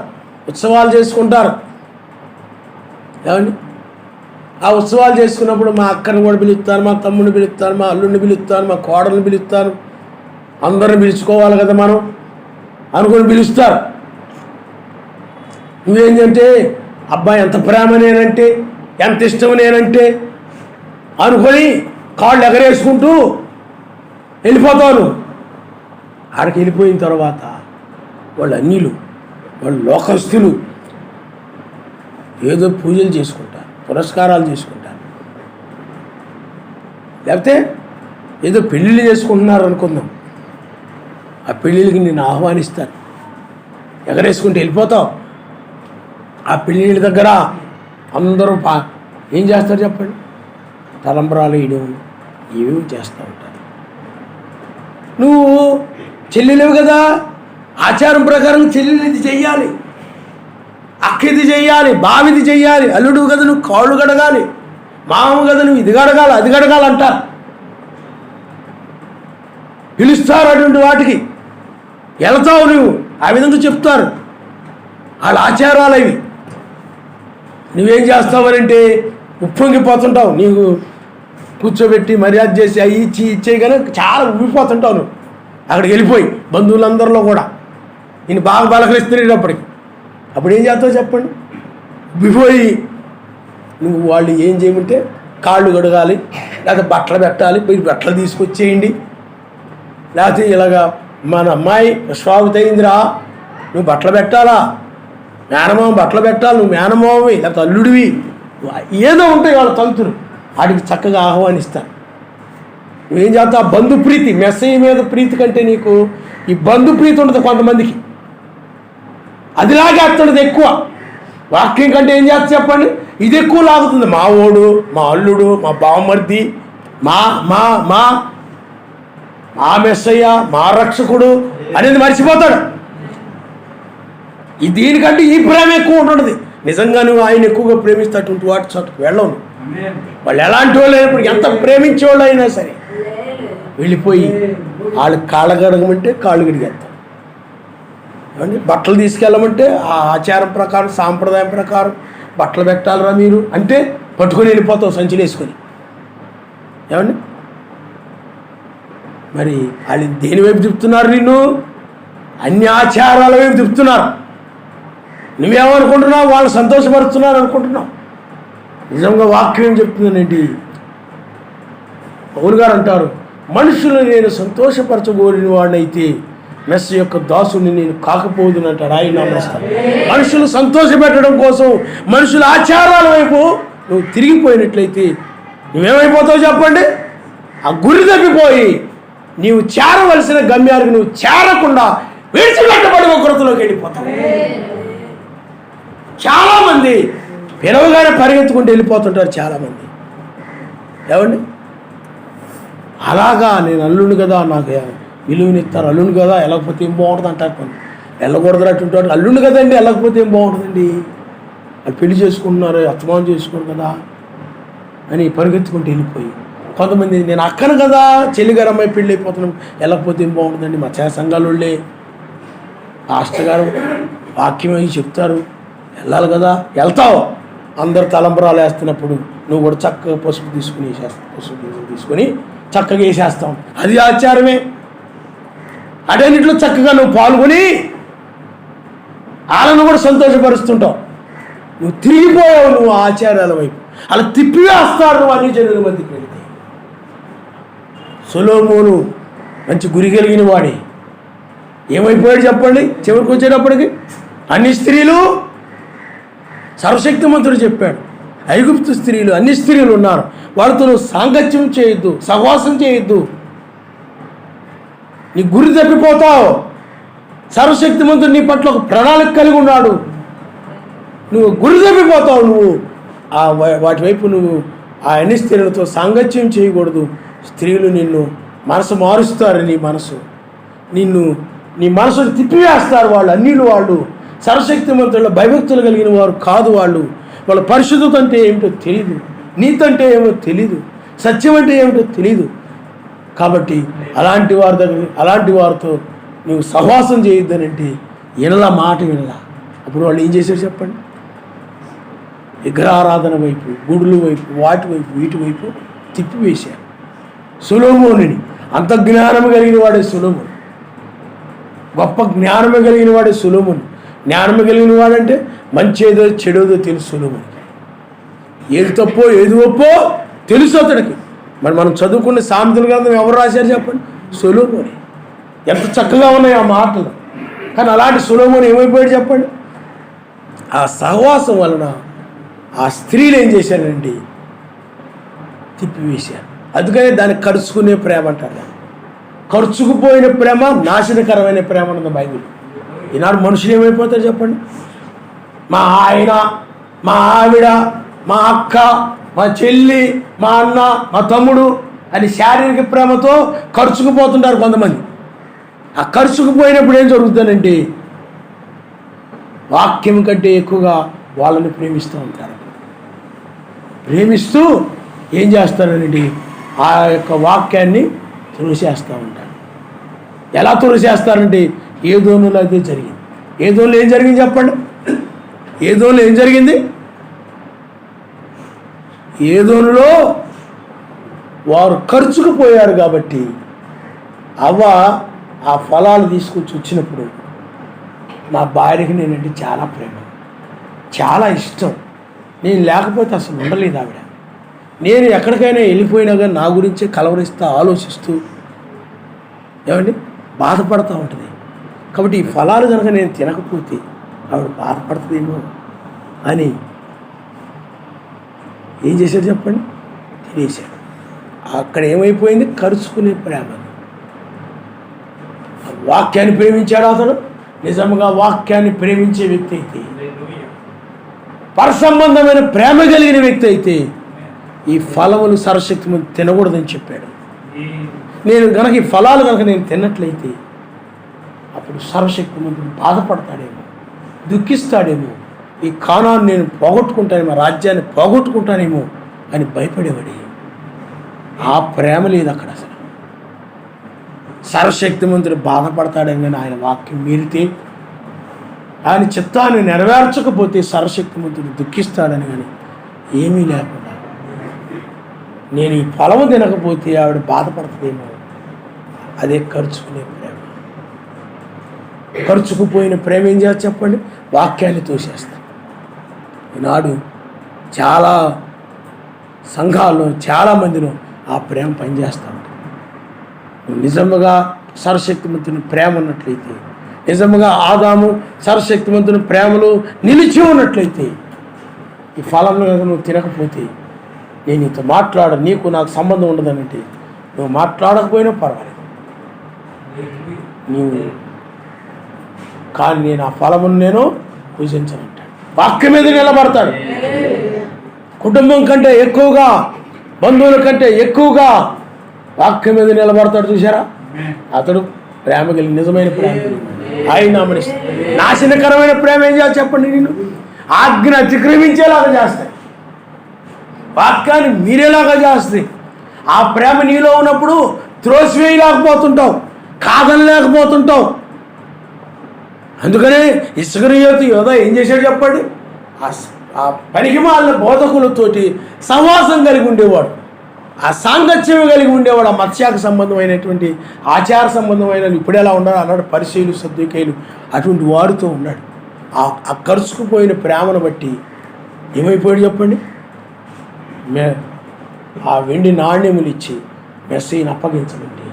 ఉత్సవాలు చేసుకుంటారు. ఏమండి? ఆ ఉత్సవాలు చేసుకున్నప్పుడు మా అక్కని కూడా పిలుస్తారు, మా తమ్ముడిని పిలుస్తారు, మా అల్లుడిని పిలుస్తారు, మా కోడల్ని పిలుస్తారు. అందరిని పిలుచుకోవాలి కదా మనం అనుకుని పిలుస్తారు. నువ్వేంటంటే అబ్బాయి ఎంత ప్రేమ నేనంటే, ఎంత ఇష్టం నేనంటే అనుకొని కాళ్ళు ఎగరేసుకుంటూ వెళ్ళిపోతాను. ఆడికి వెళ్ళిపోయిన తర్వాత వాళ్ళు అన్యులు, వాళ్ళు లోకస్తులు, ఏదో పూజలు చేసుకుంటారు, పురస్కారాలు చేసుకుంటారు, లేకపోతే ఏదో పెళ్ళిళ్ళు చేసుకుంటున్నారు అనుకుందాం. ఆ పెళ్ళిళ్ళకి నేను ఆహ్వానిస్తాను, ఎగరేసుకుంటూ వెళ్ళిపోతావు. ఆ పెళ్ళిళ్ళ దగ్గర అందరూ ఏం చేస్తారు చెప్పండి? తలంబరాలు వేయడం, ఏవేవి చేస్తూ ఉంటారు. నువ్వు చెల్లెలేవు కదా, ఆచారం ప్రకారం చెల్లెలు ఇది చెయ్యాలి, అక్క ఇది చెయ్యాలి, బావిది చెయ్యాలి, అల్లుడు కదా నువ్వు కాళ్ళు కడగాలి, మామ కదా నువ్వు ఇది కడగాలి, అది కడగాలంటారు. పిలుస్తారు అటువంటి వాటికి వెళతావు నువ్వు, ఆ విధంగా చెప్తారు. వాళ్ళ ఆచారాలు అవి. నువ్వేం చేస్తావనంటే ఉప్పొంగిపోతుంటావు. నీకు కూర్చోబెట్టి మర్యాద చేసి అవి ఇచ్చే కానీ చాలా ఉబ్బిపోతుంటావు నువ్వు అక్కడికి వెళ్ళిపోయి, బంధువులందరిలో కూడా నేను బాగా బలకరిస్తున్నప్పటికి. అప్పుడు ఏం చేస్తావు చెప్పండి? ఉబ్బిపోయి నువ్వు వాళ్ళు ఏం చేయమంటే కాళ్ళు కడగాలి, లేకపోతే బట్టలు పెట్టాలి, పోయి బట్టలు తీసుకొచ్చేయండి, లేకపోతే ఇలాగా మన అమ్మాయి స్వాగతం అయిందిరా, నువ్వు బట్టలు పెట్టాలా, మేనమామ బట్టలు పెట్టాలి, నువ్వు మేనమామవి లేకపోతే అల్లుడివి, ఏదో ఉంటాయి వాళ్ళ తంతులు. వాటికి చక్కగా ఆహ్వానిస్తారు. నువ్వేం చేస్తావు? ఆ బంధుప్రీతి, మెస్సయ్య మీద ప్రీతి కంటే నీకు ఈ బంధుప్రీతి ఉంటుంది కొంతమందికి, అది లాగేస్తుండదు ఎక్కువ. వాక్యం కంటే ఏం చేస్తా చెప్పండి? ఇది ఎక్కువ లాగుతుంది. మా ఓడు, మా అల్లుడు, మా బావమర్ది, మా మా మా మా మెస్సయ్య, మా రక్షకుడు అనేది మర్చిపోతాడు. దీనికంటే ఈ ప్రేమ ఎక్కువ ఉంటుంది. నిజంగా నువ్వు ఆయన ఎక్కువగా ప్రేమిస్తే అటువంటి వాటి చోటుకు వెళ్ళవు. వాళ్ళు ఎలాంటి వాళ్ళు అయినప్పుడు, ఎంత ప్రేమించే వాళ్ళు అయినా సరే వెళ్ళిపోయి వాళ్ళు కాళ్ళ గడగమంటే కాళ్ళు గడిగేస్తాం. ఏమండి, బట్టలు తీసుకెళ్ళమంటే ఆ ఆచారం ప్రకారం, సాంప్రదాయం ప్రకారం బట్టలు పెట్టాలరా మీరు అంటే పట్టుకొని వెళ్ళిపోతావు సంచులు వేసుకొని. ఏమండి, మరి వాళ్ళు దేని వైపు తిప్పుతున్నారు? నిన్ను అన్ని ఆచారాల వైపు తిప్పుతున్నారు. నువ్వేమనుకుంటున్నావు? వాళ్ళు సంతోషపరుస్తున్నారు అనుకుంటున్నావు. నిజంగా వాక్యం ఏం చెప్తుందనేంటి? పౌలు గారు అంటారు, మనుషులు నేను సంతోషపరచబోలిన వాడినైతే మెస్స యొక్క దాసుని నేను కాకపోదును అంటాడు. ఆయన నమస్కారం. మనుషులు సంతోషపెట్టడం కోసం మనుషుల ఆచారాల వైపు నువ్వు తిరిగిపోయినట్లయితే నువ్వేమైపోతావు చెప్పండి? ఆ గురి తప్పిపోయి నీవు చేరవలసిన గమ్యానికి నువ్వు చేరకుండా విడిచిపెట్టబడి ఒకరిలోకి వెళ్ళిపోతావు. చాలామంది పిలవగానే పరిగెత్తుకుంటూ వెళ్ళిపోతుంటారు చాలామంది. ఏమండి, అలాగా నేను అల్లుని కదా, నాకు విలువనిస్తారు, అల్లుని కదా, వెళ్ళకపోతే ఏం బాగుంటుంది అంటారు. కొన్ని వెళ్ళకూడదు అట్టుంటారు. అల్లుని కదండి, వెళ్ళకపోతే ఏం బాగుంటుందండి, వాళ్ళు పెళ్లి చేసుకుంటున్నారు, అత్తమానం చేసుకున్నారు కదా అని పరిగెత్తుకుంటూ వెళ్ళిపోయి, కొంతమంది నేను అక్కను కదా, చెల్లిగారు అమ్మాయి పెళ్ళి అయిపోతున్నాం, వెళ్ళకపోతే ఏం బాగుంటుందండి. మా సంఘాల వాళ్ళే పాస్టర్ గారు వాక్యం అవి చెప్తారు, వెళ్ళాలి కదా, వెళ్తావు. అందరు తలంబరాలు వేస్తున్నప్పుడు నువ్వు కూడా చక్కగా పసుపు తీసుకుని చక్కగా వేసేస్తాం. అది ఆచారమే. అటన్నింటిలో చక్కగా నువ్వు పాల్గొని వాళ్ళను కూడా సంతోషపరుస్తుంటావు. నువ్వు తిరిగిపోయావు నువ్వు ఆచారాల వైపు. అలా తిప్పివేస్తారు నువ్వు అన్ని జనుల మధ్యకి వెళితే. సొలొమోను మంచి గురి కలిగిన వాడే ఏమైపోయాడు చెప్పండి? చివరికి వచ్చేటప్పటికి అన్ని స్త్రీలు, సర్వశక్తిమంతుడు చెప్పాడు, ఐగుప్తు స్త్రీలు, అన్ని స్త్రీలు ఉన్నారు, వాళ్ళతో నువ్వు సాంగత్యం చేయొద్దు, సహవాసం చేయొద్దు, నీ గురి తప్పిపోతావు. సర్వశక్తిమంతుడు నీ పట్ల ఒక ప్రణాళిక కలిగి ఉన్నాడు, నువ్వు గురి తప్పిపోతావు. నువ్వు వాటి వైపు నువ్వు ఆ అన్ని స్త్రీలతో సాంగత్యం చేయకూడదు. స్త్రీలు నిన్ను మనసు మారుస్తారు, నీ మనసును తిప్పివేస్తారు. వాళ్ళు అన్నిలు, వాళ్ళు సర్వశక్తిమంతుల భయభక్తులు కలిగిన వారు కాదు. వాళ్ళ పరిశుద్ధత అంటే ఏమిటో తెలియదు, నీతి అంటే ఏమో తెలీదు, సత్యం అంటే ఏమిటో తెలీదు. కాబట్టి అలాంటి వారితో నువ్వు సహవాసం చేయొద్దనంటే వినలా, మాట వినలా. అప్పుడు వాళ్ళు ఏం చేశారు చెప్పండి? విగ్రహారాధన వైపు, గుడుల వైపు, వాటి వైపు, వీటి వైపు తిప్పివేశారు. సొలొమోనుని, అంత జ్ఞానం కలిగిన వాడే సొలొమోను, గొప్ప జ్ఞానమే కలిగిన వాడే సొలొమోను. జ్ఞానమే కలిగిన వాడంటే మంచి ఏదో చెడేదో తెలుసు సొలొమోనుకి. ఏది తప్పో ఏది ఒప్పో తెలుసు అతడికి. మరి మనం చదువుకున్న సామెతల గ్రంథం ఎవరు రాశారు చెప్పండి? సొలొమోనే. ఎంత చక్కగా ఉన్నాయి ఆ మాటలు. కానీ అలాంటి సొలొమోను ఏమైపోయాడు చెప్పండి? ఆ సహవాసం వలన ఆ స్త్రీలు ఏం చేశారండి? తిప్పివేశారు. అందుకనే దాన్ని ఖర్చుకునే ప్రేమ అంటారు. ఖర్చుకుపోయిన ప్రేమ నాశనకరమైన ప్రేమ అన్నది బైబిల్. ఈనాడు మనుషులు ఏమైపోతారు చెప్పండి? మా ఆయన, మా ఆవిడ, మా అక్క, మా చెల్లి, మా అన్న, మా తమ్ముడు అని శారీరక ప్రేమతో ఖర్చుకుపోతుంటారు కొంతమంది. ఆ ఖర్చుకుపోయినప్పుడు ఏం జరుగుతుందంటే వాక్యం కంటే ఎక్కువగా వాళ్ళని ప్రేమిస్తూ ఉంటారు. ప్రేమిస్తూ ఏం చేస్తారనండి? ఆ యొక్క వాక్యాన్ని తులసేస్తూ ఉంటారు. ఎలా తులసేస్తారంటే ఏదోనులో అయితే జరిగింది. ఏదోనులో ఏం జరిగింది చెప్పండి? ఏదోనులో ఏం జరిగింది? ఏదోనులో వారు ఖర్చుకు పోయారు కాబట్టి అవ్వ ఆ ఫలాలు తీసుకొచ్చి వచ్చినప్పుడు నా భార్యకి నేనంటే చాలా ప్రేమ, చాలా ఇష్టం, నేను లేకపోతే అసలు ఉండలేదు ఆవిడ. నేను ఎక్కడికైనా వెళ్ళిపోయినా కానీ నా గురించే కలవరిస్తూ ఆలోచిస్తూ ఏమండి బాధపడుతూ ఉంటుంది. కాబట్టి ఈ ఫలాలు కనుక నేను తినకపోతే ఆవిడ బాధపడుతుందేమో అని ఏం చేశాడు చెప్పండి? తినేశాడు. అక్కడ ఏమైపోయింది? ఖర్చుకునే ప్రేమ. వాక్యాన్ని ప్రేమించాడు అతడు. నిజంగా వాక్యాన్ని ప్రేమించే వ్యక్తి అయితే, పరసంబంధమైన ప్రేమ కలిగిన వ్యక్తి అయితే ఈ ఫలములు సర్వశక్తి తినకూడదని చెప్పాడు. నేను కనుక ఈ ఫలాలు కనుక నేను తిన్నట్లయితే అప్పుడు సర్వశక్తిమంతుడు బాధపడతాడేమో, దుఃఖిస్తాడేమో, ఈ కానాన్ని నేను పోగొట్టుకుంటానేమో, రాజ్యాన్ని పోగొట్టుకుంటానేమో అని భయపడేవాడి. ఆ ప్రేమ లేదు అక్కడ అసలు. సర్వశక్తిమంతుడు బాధపడతాడని కానీ ఆయన వాక్యం మీరితే, ఆయన చిత్తాన్ని నెరవేర్చకపోతే సర్వశక్తిమంతుడు దుఃఖిస్తాడని కానీ ఏమీ లేకుండా, నేను ఈ ఫలము తినకపోతే ఆవిడ బాధపడుతుందేమో, అదే ఖర్చుకునే ప్రేమ. ఖర్చుకుపోయిన ప్రేమ ఏం చేస్తా చెప్పండి? వాక్యాన్ని తోసేస్తాను. ఈనాడు చాలా సంఘాల్లో చాలామందిలో ఆ ప్రేమ పనిచేస్తూ ఉంటుంది. నువ్వు నిజముగా సర్వశక్తిమంతుని ప్రేమ ఉన్నట్లయితే, నిజముగా ఆదాము సర్వశక్తిమంతుని ప్రేమలో నిలిచి ఉన్నట్లయితే, ఈ ఫలం నువ్వు తినకపోతే నేను నీతో నీకు నాకు సంబంధం ఉండదనంటే, నువ్వు మాట్లాడకపోయినా పర్వాలేదు నీవు, కానీ నేను ఆ ఫలమును నేను పూజించనంటాడు. వాక్యం మీద నిలబడతాడు. కుటుంబం కంటే ఎక్కువగా, బంధువుల కంటే ఎక్కువగా వాక్యం మీద నిలబడతాడు. చూసారా? అతడు ప్రేమ కలిగి, నిజమైన ప్రేమ ఆయన నామనిస్తాడు. నాశనకరమైన ప్రేమ ఏం చేయాలి చెప్పండి? నేను ఆజ్ఞ అతిక్రమించేలాగా చేస్తాయి, వాక్యాన్ని మీరేలాగా చేస్తాయి. ఆ ప్రేమ నీలో ఉన్నప్పుడు త్రోసివేయలేకపోతుంటావు, కాదనలేకపోతుంటావు. అందుకనే ఇస్కరియోతు యోధ ఏం చేశాడు చెప్పండి? ఆ పనికి మాలిన బోధకులతోటి సహవాసం కలిగి ఉండేవాడు, ఆ సాంగత్యం కలిగి ఉండేవాడు. ఆ మత్స్యాకు సంబంధమైనటువంటి ఆచార సంబంధమైన ఇప్పుడు ఎలా ఉన్నాడు అన్నాడు. పరిశీలు సద్దుకైలు అటువంటి వారితో ఉన్నాడు. ఆ ఖర్చుకుపోయిన ప్రేమను బట్టి ఏమైపోయాడు చెప్పండి? ఆ వెండి నాణ్యములు ఇచ్చి మెస్సీని అప్పగించమండి.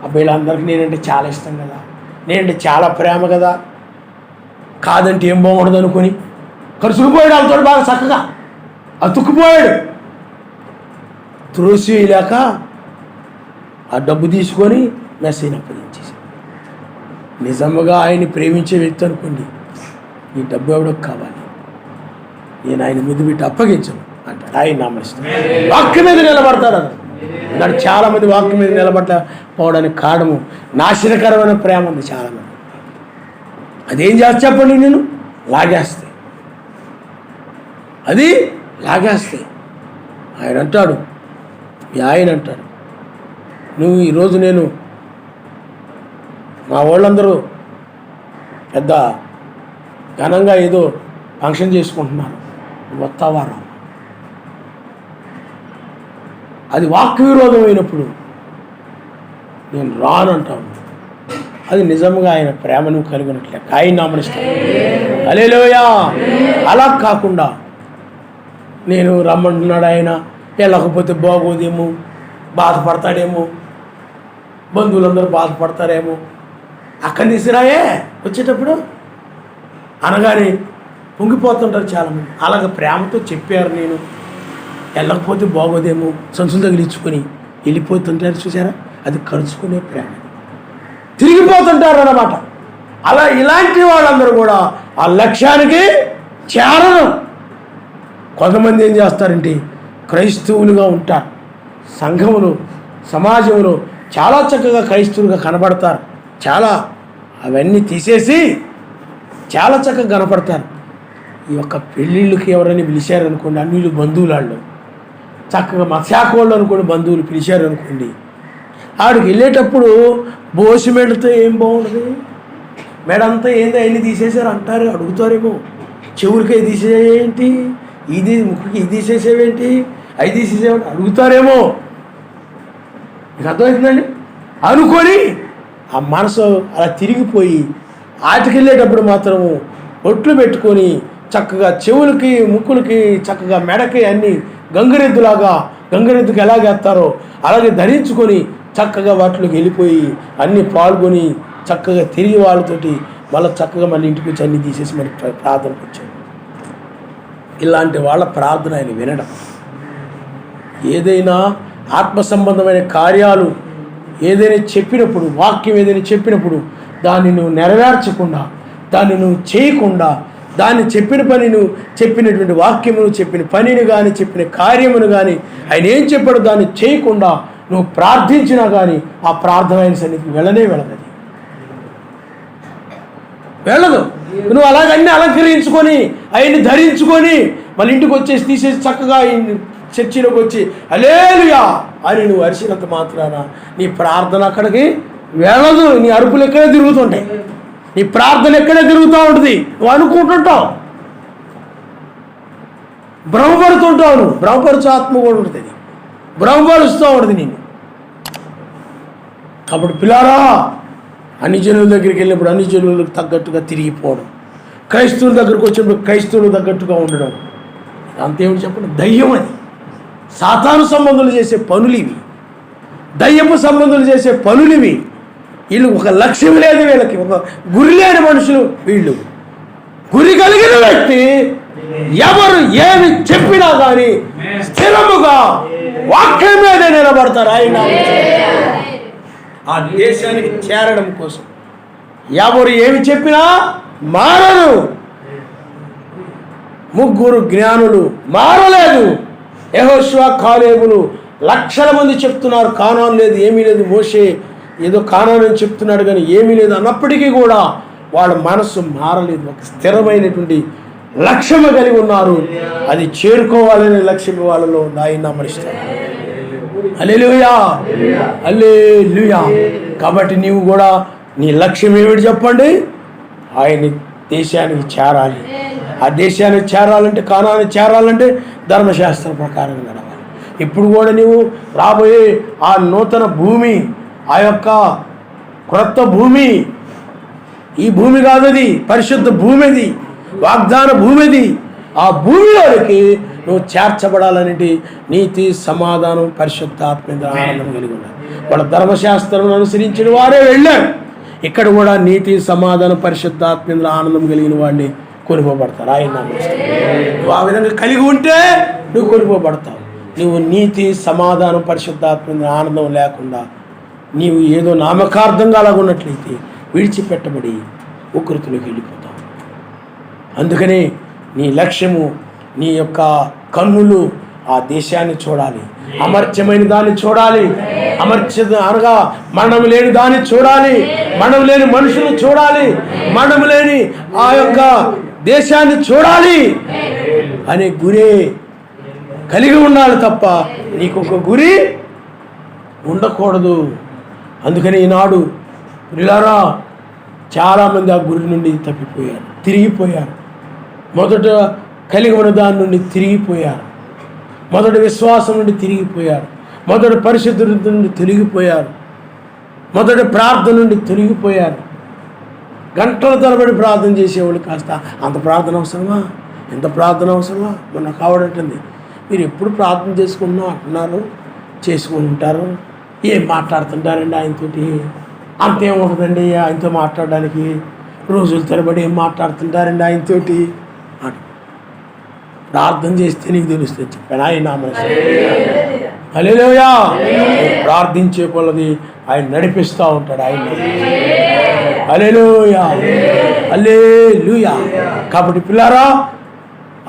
అబ్బాయిలందరికీ నేనంటే చాలా ఇష్టం కదా, నేనంటే చాలా ప్రేమ కదా, కాదంటే ఏం బాగుండదు అనుకొని ఖర్చుకుపోయాడు. వాళ్ళతో బాగా చక్కగా అతుక్కుపోయాడు. త్రోసివేయలేక ఆ డబ్బు తీసుకొని మెస్సీని అప్పగించేసి, నిజముగా ఆయన్ని ప్రేమించే వ్యక్తి అనుకోండి, ఈ డబ్బు ఎవడకు కావాలి, నేను ఆయన ముద్దు పెట్టి అప్పగించను అంటాడు. ఆయన నామనిస్తాడు. వాక్యం మీద నిలబడతాడు. అన్నాడు చాలామంది వాక్యం మీద నిలబడకపోవడానికి కారణము నాశనకరమైన ప్రేమ ఉంది చాలామంది. అదేం చేస్తా చెప్పండి? నేను లాగేస్తాయి, అది లాగేస్తాయి. ఆయన అంటాడు, ఆయన అంటాడు, నువ్వు ఈరోజు నేను మా వాళ్ళందరూ పెద్ద ఘనంగా ఏదో ఫంక్షన్ చేసుకుంటున్నారు, నువ్వు వస్తావా రా? అది వాక్య విరోధం అయినప్పుడు నేను రానంటాను. అది నిజంగా ఆయన ప్రేమను కలిగినట్లే ఆయన నామనిస్తాను. హల్లెలూయా. అలా కాకుండా నేను రమ్మంటున్నాడు ఆయన, వెళ్ళకపోతే బాగోదేమో, బాధపడతాడేమో, బంధువులందరూ బాధపడతారేమో, అక్కడి తీసుకురాయే వచ్చేటప్పుడు అనగానే పొంగిపోతుంటారు చాలామంది. అలాగ ప్రేమతో చెప్పారు, నేను వెళ్ళకపోతే బాగోదేమో సంచులు తగిలించుకొని వెళ్ళిపోతుంటారు. చూసారా? అది ఖర్చుకునే ప్రేమ, తిరిగిపోతుంటారు అన్నమాట. అలా ఇలాంటి వాళ్ళందరూ కూడా ఆ లక్ష్యానికి చేరరు. కొంతమంది ఏం చేస్తారంటే క్రైస్తవులుగా ఉంటారు, సంఘములు సమాజంలో చాలా చక్కగా క్రైస్తవులుగా కనబడతారు, చాలా అవన్నీ తీసేసి చాలా చక్కగా కనపడతారు. ఈ యొక్క పెళ్ళిళ్ళకి ఎవరైనా పిలిచారనుకోండి, అన్నిళ్ళు బంధువులాళ్ళు చక్కగా మత్స్యాకోళ్ళు అనుకోండి, బంధువులు పిలిచారనుకోండి, ఆడికి వెళ్ళేటప్పుడు బోసి మెడతో ఏం బాగుండదు, మెడంతా ఏందో అన్ని తీసేసారు అంటారు, అడుగుతారేమో. చెవులకి తీసేసేవేంటి, ఇది ముక్కుకి ఇది తీసేసేవేంటి, అవి తీసేసేవేంటి అడుగుతారేమో. మీకు అర్థమవుతుందండి? అనుకొని ఆ మనసు అలా తిరిగిపోయి ఆటికి వెళ్ళేటప్పుడు మాత్రము ఒట్లు పెట్టుకొని చక్కగా చెవులకి ముక్కులకి చక్కగా మెడకి అన్నీ గంగిరెద్దుకి ఎలాగేస్తారో అలాగే ధరించుకొని చక్కగా వాటిలోకి వెళ్ళిపోయి అన్నీ పాల్గొని చక్కగా తిరిగి వాళ్ళతోటి చక్కగా మళ్ళీ ఇంటికి వచ్చి అన్నీ తీసేసి మరి ప్రార్థనకు వచ్చాడు. ఇలాంటి వాళ్ళ ప్రార్థన ఆయన వినడం. ఏదైనా ఆత్మ సంబంధమైన కార్యాలు ఏదైనా చెప్పినప్పుడు, వాక్యం ఏదైనా చెప్పినప్పుడు దాన్ని నువ్వు నెరవేర్చకుండా, దాన్ని నువ్వు చేయకుండా, దాన్ని చెప్పిన పని నువ్వు చెప్పినటువంటి వాక్యమును చెప్పిన పనిని కానీ చెప్పిన కార్యమును కానీ ఆయన ఏం చెప్పాడో దాన్ని చేయకుండా నువ్వు ప్రార్థించినా కానీ ఆ ప్రార్థన ఆయన సన్నిధికి వెళ్ళదు. నువ్వు అలాగన్నీ అలంకరించుకొని అవన్నీ ధరించుకొని మళ్ళీ ఇంటికి వచ్చేసి తీసేసి చక్కగా చర్చిలోకి వచ్చి హల్లెలూయా అని నువ్వు అరిచినంత మాత్రాన నీ ప్రార్థన అక్కడికి వెళ్ళదు. నీ అరుపులు ఎక్కడే తిరుగుతుంటాయి, నీ ప్రార్థన ఎక్కడే తిరుగుతూ ఉంటుంది. నువ్వు అనుకుంటుంటావు, భ్రమపడుతుంటావు, నువ్వు భ్రమపరుచు ఆత్మ కూడా ఉంటుంది, భ్రమపరుస్తూ ఉంటుంది నేను. కాబట్టి పిల్లారా, అన్ని జనుల దగ్గరికి వెళ్ళినప్పుడు అన్ని జనులకు తగ్గట్టుగా తిరిగిపోవడం, క్రైస్తవుల దగ్గరకు వచ్చినప్పుడు క్రైస్తవులకు తగ్గట్టుగా ఉండడం, అంతేమిటి చెప్పండి? దయ్యం అది. సాతాను సంబంధాలు చేసే పనులు ఇవి, దయ్యపు సంబంధాలు చేసే పనులు ఇవి. వీళ్ళు ఒక లక్ష్యం లేదు, వీళ్ళకి ఒక గురి లేని మనుషులు వీళ్ళు. గురి కలిగిన వ్యక్తి ఎవరు ఏమి చెప్పినా కానీ స్థిరముగా వాక్యం మీద నిలబడతారు. ఆయన ఆ దేశానికి చేరడం కోసం ఎవరు ఏమి చెప్పినా మారరు. ముగ్గురు జ్ఞానులు మారలేదు. యెహోషువ, కాలేబులు లక్షల మంది చెప్తున్నారు కానాను లేదు, ఏమీ లేదు, మోషే ఏదో కానాను అని చెప్తున్నాడు కానీ ఏమీ లేదు అన్నప్పటికీ కూడా వాళ్ళ మనస్సు మారలేదు. ఒక స్థిరమైనటువంటి లక్ష్యం కలిగి ఉన్నారు. అది చేరుకోవాలనే లక్ష్యం వాళ్ళలో ఆయన అమరిస్తారు. హల్లెలూయా, హల్లెలూయా. కాబట్టి నీవు కూడా నీ లక్ష్యం ఏమిటి చెప్పండి? ఆయన దేశానికి చేరాలి. ఆ దేశానికి చేరాలంటే, కానానికి చేరాలంటే ధర్మశాస్త్రం ప్రకారం నడవాలి. ఇప్పుడు కూడా నీవు రాబోయే ఆ నూతన భూమి, ఆ యొక్క క్రొత్త భూమి, ఈ భూమి కాదు, అది పరిశుద్ధ భూమి, అది వాగ్దాన భూమి. అది ఆ భూమిలోనికి నువ్వు చేర్చబడాలనేటి నీతి, సమాధానం, పరిశుద్ధాత్మ ఆనందం కలిగి ఉండాలి. వాళ్ళ ధర్మశాస్త్రం అనుసరించిన వారే వెళ్ళారు. ఇక్కడ కూడా నీతి, సమాధానం, పరిశుద్ధాత్మ ఆనందం కలిగిన వాడిని కొనుక్కోబడతారు. ఆయన నువ్వు ఆ విధంగా కలిగి ఉంటే నువ్వు కొనుక్కోబడతావు. నువ్వు నీతి, సమాధానం, పరిశుద్ధాత్మ ఆనందం లేకుండా నీవు ఏదో నామకార్థంగా అలాగ ఉన్నట్లయితే విడిచిపెట్టబడి ఉకృతిలోకి వెళ్ళిపోతావు. అందుకనే నీ లక్ష్యము, నీ యొక్క కన్నులు ఆ దేశాన్ని చూడాలి, అమర్త్యమైన దాన్ని చూడాలి. అనగా మరణం లేని దాన్ని చూడాలి, మరణం లేని మనుషులు చూడాలి, మరణం లేని ఆ యొక్క దేశాన్ని చూడాలి అనే గురే కలిగి ఉండాలి తప్ప నీకు ఒక గురి ఉండకూడదు. అందుకని ఈనాడు పిల్లారా, చాలామంది ఆ గురి నుండి తప్పిపోయారు, తిరిగిపోయారు. మొదట కలిగి ఉన్న దాని నుండి తిరిగిపోయారు, మొదటి విశ్వాసం నుండి తిరిగిపోయారు, మొదటి పరిశుద్ధత నుండి తొలగిపోయారు, మొదటి ప్రార్థన నుండి తొలగిపోయారు. గంటల తరబడి ప్రార్థన చేసేవాళ్ళు కాస్త అంత ప్రార్థన అవసరమా, ఎంత ప్రార్థన అవసరమా? మొన్న కావడంటుంది, మీరు ఎప్పుడు ప్రార్థన చేసుకున్నా అంటున్నారు, చేసుకుని ఉంటారు, ఏం మాట్లాడుతుంటారండి ఆయనతోటి? అంతేం ఉండదండి ఆయనతో మాట్లాడడానికి, రోజుల తరబడి ఏం మాట్లాడుతుంటారండి ఆయనతోటి? ప్రార్థన చేస్తే నీకు తెలుస్తుంది చెప్పాను. ఆయన హల్లెలూయా. ప్రార్థించే కొలది ఆయన నడిపిస్తూ ఉంటాడు. ఆయన హల్లెలూయా, హల్లెలూయా. కాబట్టి పిల్లారా,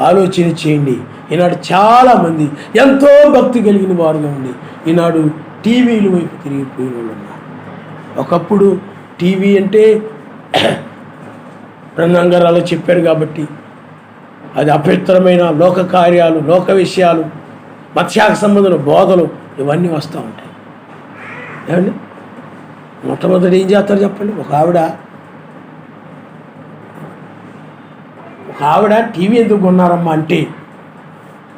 ఆలోచన చేయండి. ఈనాడు చాలామంది ఎంతో భక్తి కలిగిన వారుగా ఉండి ఈనాడు టీవీల వైపు తిరిగిపోయిన వాళ్ళు ఉన్నారు. ఒకప్పుడు టీవీ అంటే బ్రహ్మంగారాలు చెప్పారు కాబట్టి అది అపవిత్రమైన లోక కార్యాలు, లోక విషయాలు, మత్స్యాక సంబంధుల బోధలు ఇవన్నీ వస్తూ ఉంటాయి. ఏమండి, మొట్టమొదటి ఏం చేస్తారు చెప్పండి? ఒక ఆవిడ టీవీ ఎందుకు కొన్నారమ్మా అంటే,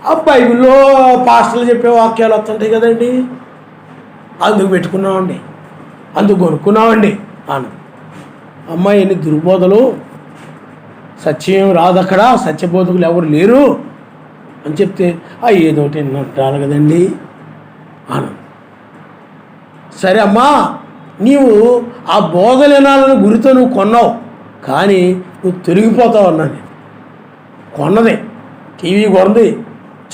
ఆ బైబిల్లో పాస్టర్లు చెప్పే వాక్యాలు వస్తుంటాయి కదండి, అందుకు పెట్టుకున్నామండి, అందుకు కొనుక్కున్నామండి అను. అమ్మాయి ఎన్ని దుర్బోధలు, సత్యం రాదు అక్కడ, సత్యబోధకులు ఎవరు లేరు అని చెప్తే ఏదోటి వింటారు కదండి అను. సరే అమ్మా, నీవు ఆ బోధలు వినాలని గురితో నువ్వు కొన్నావు, కానీ నువ్వు తొలగిపోతావు అన్నాను. కొన్నది టీవీ కొన్నది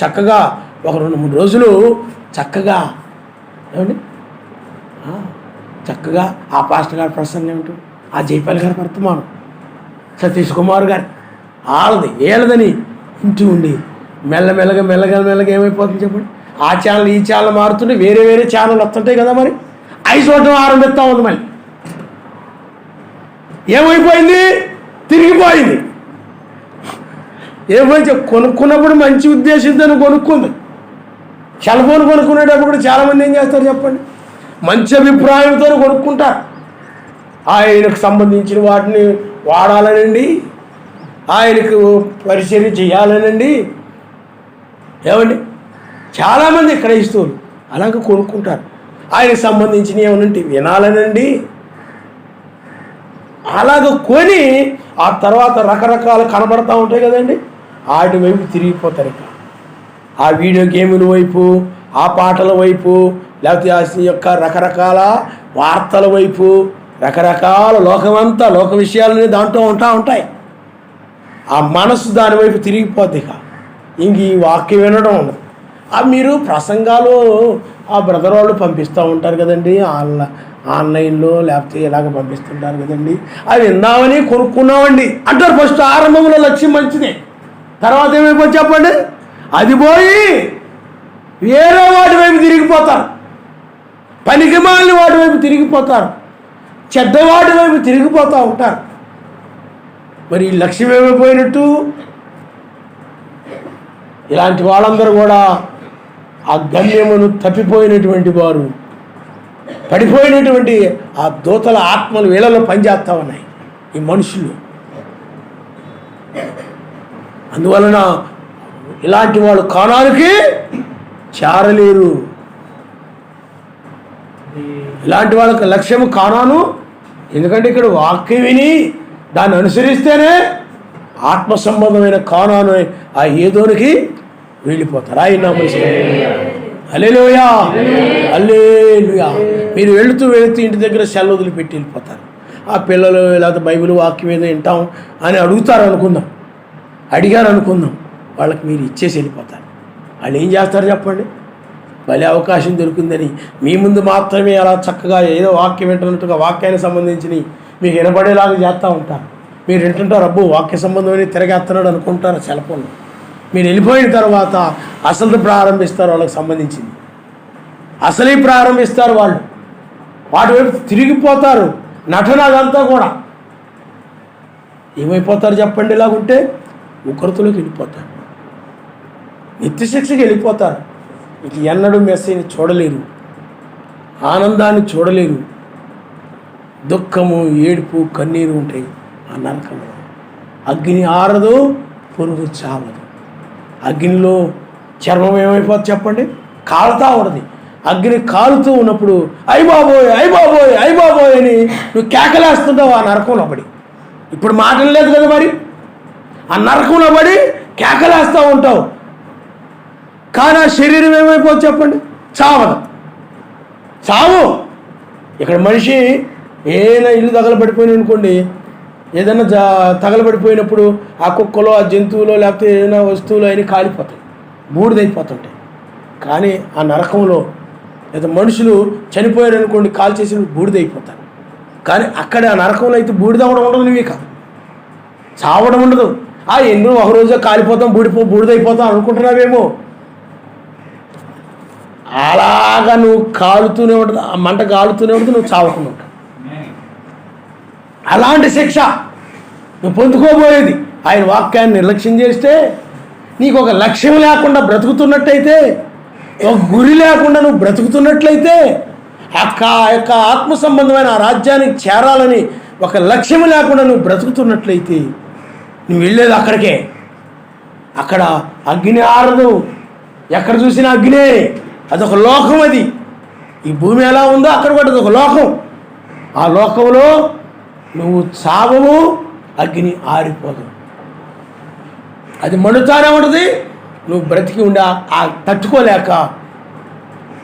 చక్కగా ఒక 2-3 రోజులు చక్కగా, ఏమండి చక్కగా ఆ పాస్టర్ గారి ప్రసంగం ఏమిటో, ఆ జైపాల్ గారి వర్తమానం, సతీష్ కుమార్ గారి ఏళ్ళదని ఇంటి ఉండి మెల్లగా ఏమైపోతుంది చెప్పండి? ఆ ఛానల్ ఈ ఛానల్ మారుతుంటే వేరే వేరే ఛానల్ వస్తుంటాయి కదా, మరి అవి చూడటం ఆరంభిస్తూ ఉంది. మళ్ళీ ఏమైపోయింది? తిరిగిపోయింది. ఏమైతే కొనుక్కున్నప్పుడు మంచి ఉద్దేశంతో కొనుక్కుంది. సెల్ ఫోన్ కొనుక్కునేటప్పుడు కూడా చాలామంది ఏం చేస్తారు చెప్పండి, మంచి అభిప్రాయంతో కొనుక్కుంటారు. ఆయనకు సంబంధించిన వాటిని వాడాలనండి, ఆయనకు పరిచర్య చేయాలనండి. ఏమండి, చాలామంది క్రైస్తవులు అలాగ కొనుక్కుంటారు. ఆయనకు సంబంధించిన ఏమనంటే వినాలనండి. అలాగ కొని ఆ తర్వాత రకరకాలు కనబడతా ఉంటాయి కదండి, వాటి వైపు తిరిగిపోతారు. ఇక ఆ వీడియో గేముల వైపు, ఆ పాటల వైపు, లేకపోతే ఆ యొక్క రకరకాల వార్తల వైపు, రకరకాల లోకమంతా లోక విషయాలని దాంట్లో ఉంటాయి. ఆ మనసు దాని వైపు తిరిగిపోద్ది. ఇంక ఈ వాక్యం వినడం ఉండదు. మీరు ప్రసంగాలు ఆ బ్రదర్ వాళ్ళు పంపిస్తూ ఉంటారు కదండి, ఆన్లైన్లో లేకపోతే ఇలాగ పంపిస్తుంటారు కదండి, అవి విందామని కొనుక్కున్నామండి అంటారు. ఫస్ట్ ఆరంభంలో లక్ష్యం మంచిదే, తర్వాత ఏమైపోయి చెప్పండి, అది పోయి వేరే వాటి వైపు తిరిగిపోతారు. పనికిమాలిన వాటి వైపు తిరిగిపోతారు, చెడ్డవాటి వైపు తిరిగిపోతూ ఉంటారు. మరి ఈ లక్ష్యం ఏమైపోయినట్టు? ఇలాంటి వాళ్ళందరూ కూడా ఆ గమ్యమును తప్పిపోయినటువంటి వారు, పడిపోయినటువంటి ఆ దూతల ఆత్మలు వీళ్ళలో పనిచేస్తూ ఉన్నాయి ఈ మనుషులు. అందువలన ఇలాంటి వాళ్ళు కానానికి చేరలేరు. ఇలాంటి వాళ్ళకి లక్ష్యము కానాను. ఎందుకంటే ఇక్కడ వాక్యం విని దాన్ని అనుసరిస్తేనే ఆత్మ సంబంధమైన కానాను ఆ ఏదోనికి వెళ్ళిపోతారు. ఆయన హల్లెలూయా, హల్లెలూయా. మీరు వెళుతూ ఇంటి దగ్గర సెల్ వదిలిపెట్టి వెళ్ళిపోతారు. ఆ పిల్లలు లేకపోతే బైబిల్ వాక్యం ఏదో వింటాం అని అడుగుతారు అనుకుందాం, అడిగారు అనుకుందాం, వాళ్ళకి మీరు ఇచ్చేసి వెళ్ళిపోతారు. వాళ్ళు ఏం చేస్తారు చెప్పండి? భలే అవకాశం దొరికిందని మీ ముందు మాత్రమే అలా చక్కగా ఏదో వాక్యం వింటున్నట్టుగా వాక్యానికి సంబంధించి మీకు వినపడేలాగా చేస్తూ ఉంటారు. మీరు వింటుంటారు, అబ్బో వాక్య సంబంధమని తిరగేస్తున్నాడు అనుకుంటారు సెల్ ఫోన్లో. మీరు వెళ్ళిపోయిన తర్వాత అసలు ప్రారంభిస్తారు, వాళ్ళకి సంబంధించింది అసలే ప్రారంభిస్తారు. వాళ్ళు వాటి వైపు తిరిగిపోతారు. నటన అదంతా కూడా ఏమైపోతారు చెప్పండి? ఇలాగుంటే ఉగ్రతలోకి వెళ్ళిపోతారు, నిత్యశిక్షకి వెళ్ళిపోతారు. ఇక ఎన్నడూ మెస్సీని చూడలేరు, ఆనందాన్ని చూడలేరు. దుఃఖము, ఏడుపు, కన్నీరు ఉంటాయి ఆ నరకంలో. అగ్ని ఆరదు, పురుగు చావదు. అగ్నిలో చర్మం ఏమైపోతుంది చెప్పండి? కాలుతూ ఉన్నది. అగ్ని కాలుతూ ఉన్నప్పుడు అయ్ బాబోయ్ అయ్ బాబోయ్ అయ్ బాబోయ్ అని నువ్వు కేకలేస్తుంటావు ఆ నరకంలో పడి. ఇప్పుడు మాటలు లేదు కదా, మరి ఆ నరకంలో పడి కేకలేస్తూ ఉంటావు. కానీ ఆ శరీరం ఏమైపోతుంది చెప్పండి? చావదు, చావు. ఇక్కడ మనిషి ఏదైనా ఇల్లు తగలబడిపోయిన అనుకోండి, ఏదైనా తగలబడిపోయినప్పుడు ఆ కుక్కలో, ఆ జంతువులో, లేకపోతే ఏదైనా వస్తువులు అయినా కాలిపోతాయి, బూడిదైపోతుంటాయి. కానీ ఆ నరకంలో లేదా మనుషులు చనిపోయారు అనుకోండి, కాల్ చేసి బూడిదైపోతారు. కానీ అక్కడ ఆ నరకంలో అయితే బూడిదవ్వడం ఉండదు, నువ్వు ఇక చావడం ఉండదు. ఎన్నో ఒక రోజు కాలిపోతాం, బూడిదైపోతాం అనుకుంటున్నావేమో. అలాగా నువ్వు కాలుతూనే ఉంటుంది, ఆ మంట కాలుతూనే ఉంటుంది, నువ్వు చావకుండా ఉంటావు. అలాంటి శిక్ష నువ్వు పొందుకోబోయేది. ఆయన వాక్యాన్ని నిర్లక్ష్యం చేస్తే, నీకు ఒక లక్ష్యం లేకుండా బ్రతుకుతున్నట్టయితే, ఒక గురి లేకుండా నువ్వు బ్రతుకుతున్నట్లయితే, ఆ యొక్క ఆత్మ సంబంధమైన ఆ రాజ్యానికి చేరాలని ఒక లక్ష్యం లేకుండా నువ్వు బ్రతుకుతున్నట్లయితే నువ్వు వెళ్ళేది అక్కడికే. అక్కడ అగ్ని ఆరదు, ఎక్కడ చూసినా అగ్నే. అదొక లోకం. అది ఈ భూమి ఎలా ఉందో అక్కడ కూడా అదొక లోకం. ఆ లోకంలో నువ్వు చావవు, అగ్ని ఆరిపోదు. అది మండుతానే ఉంటుంది. నువ్వు బ్రతికి ఉండి ఆ తట్టుకోలేక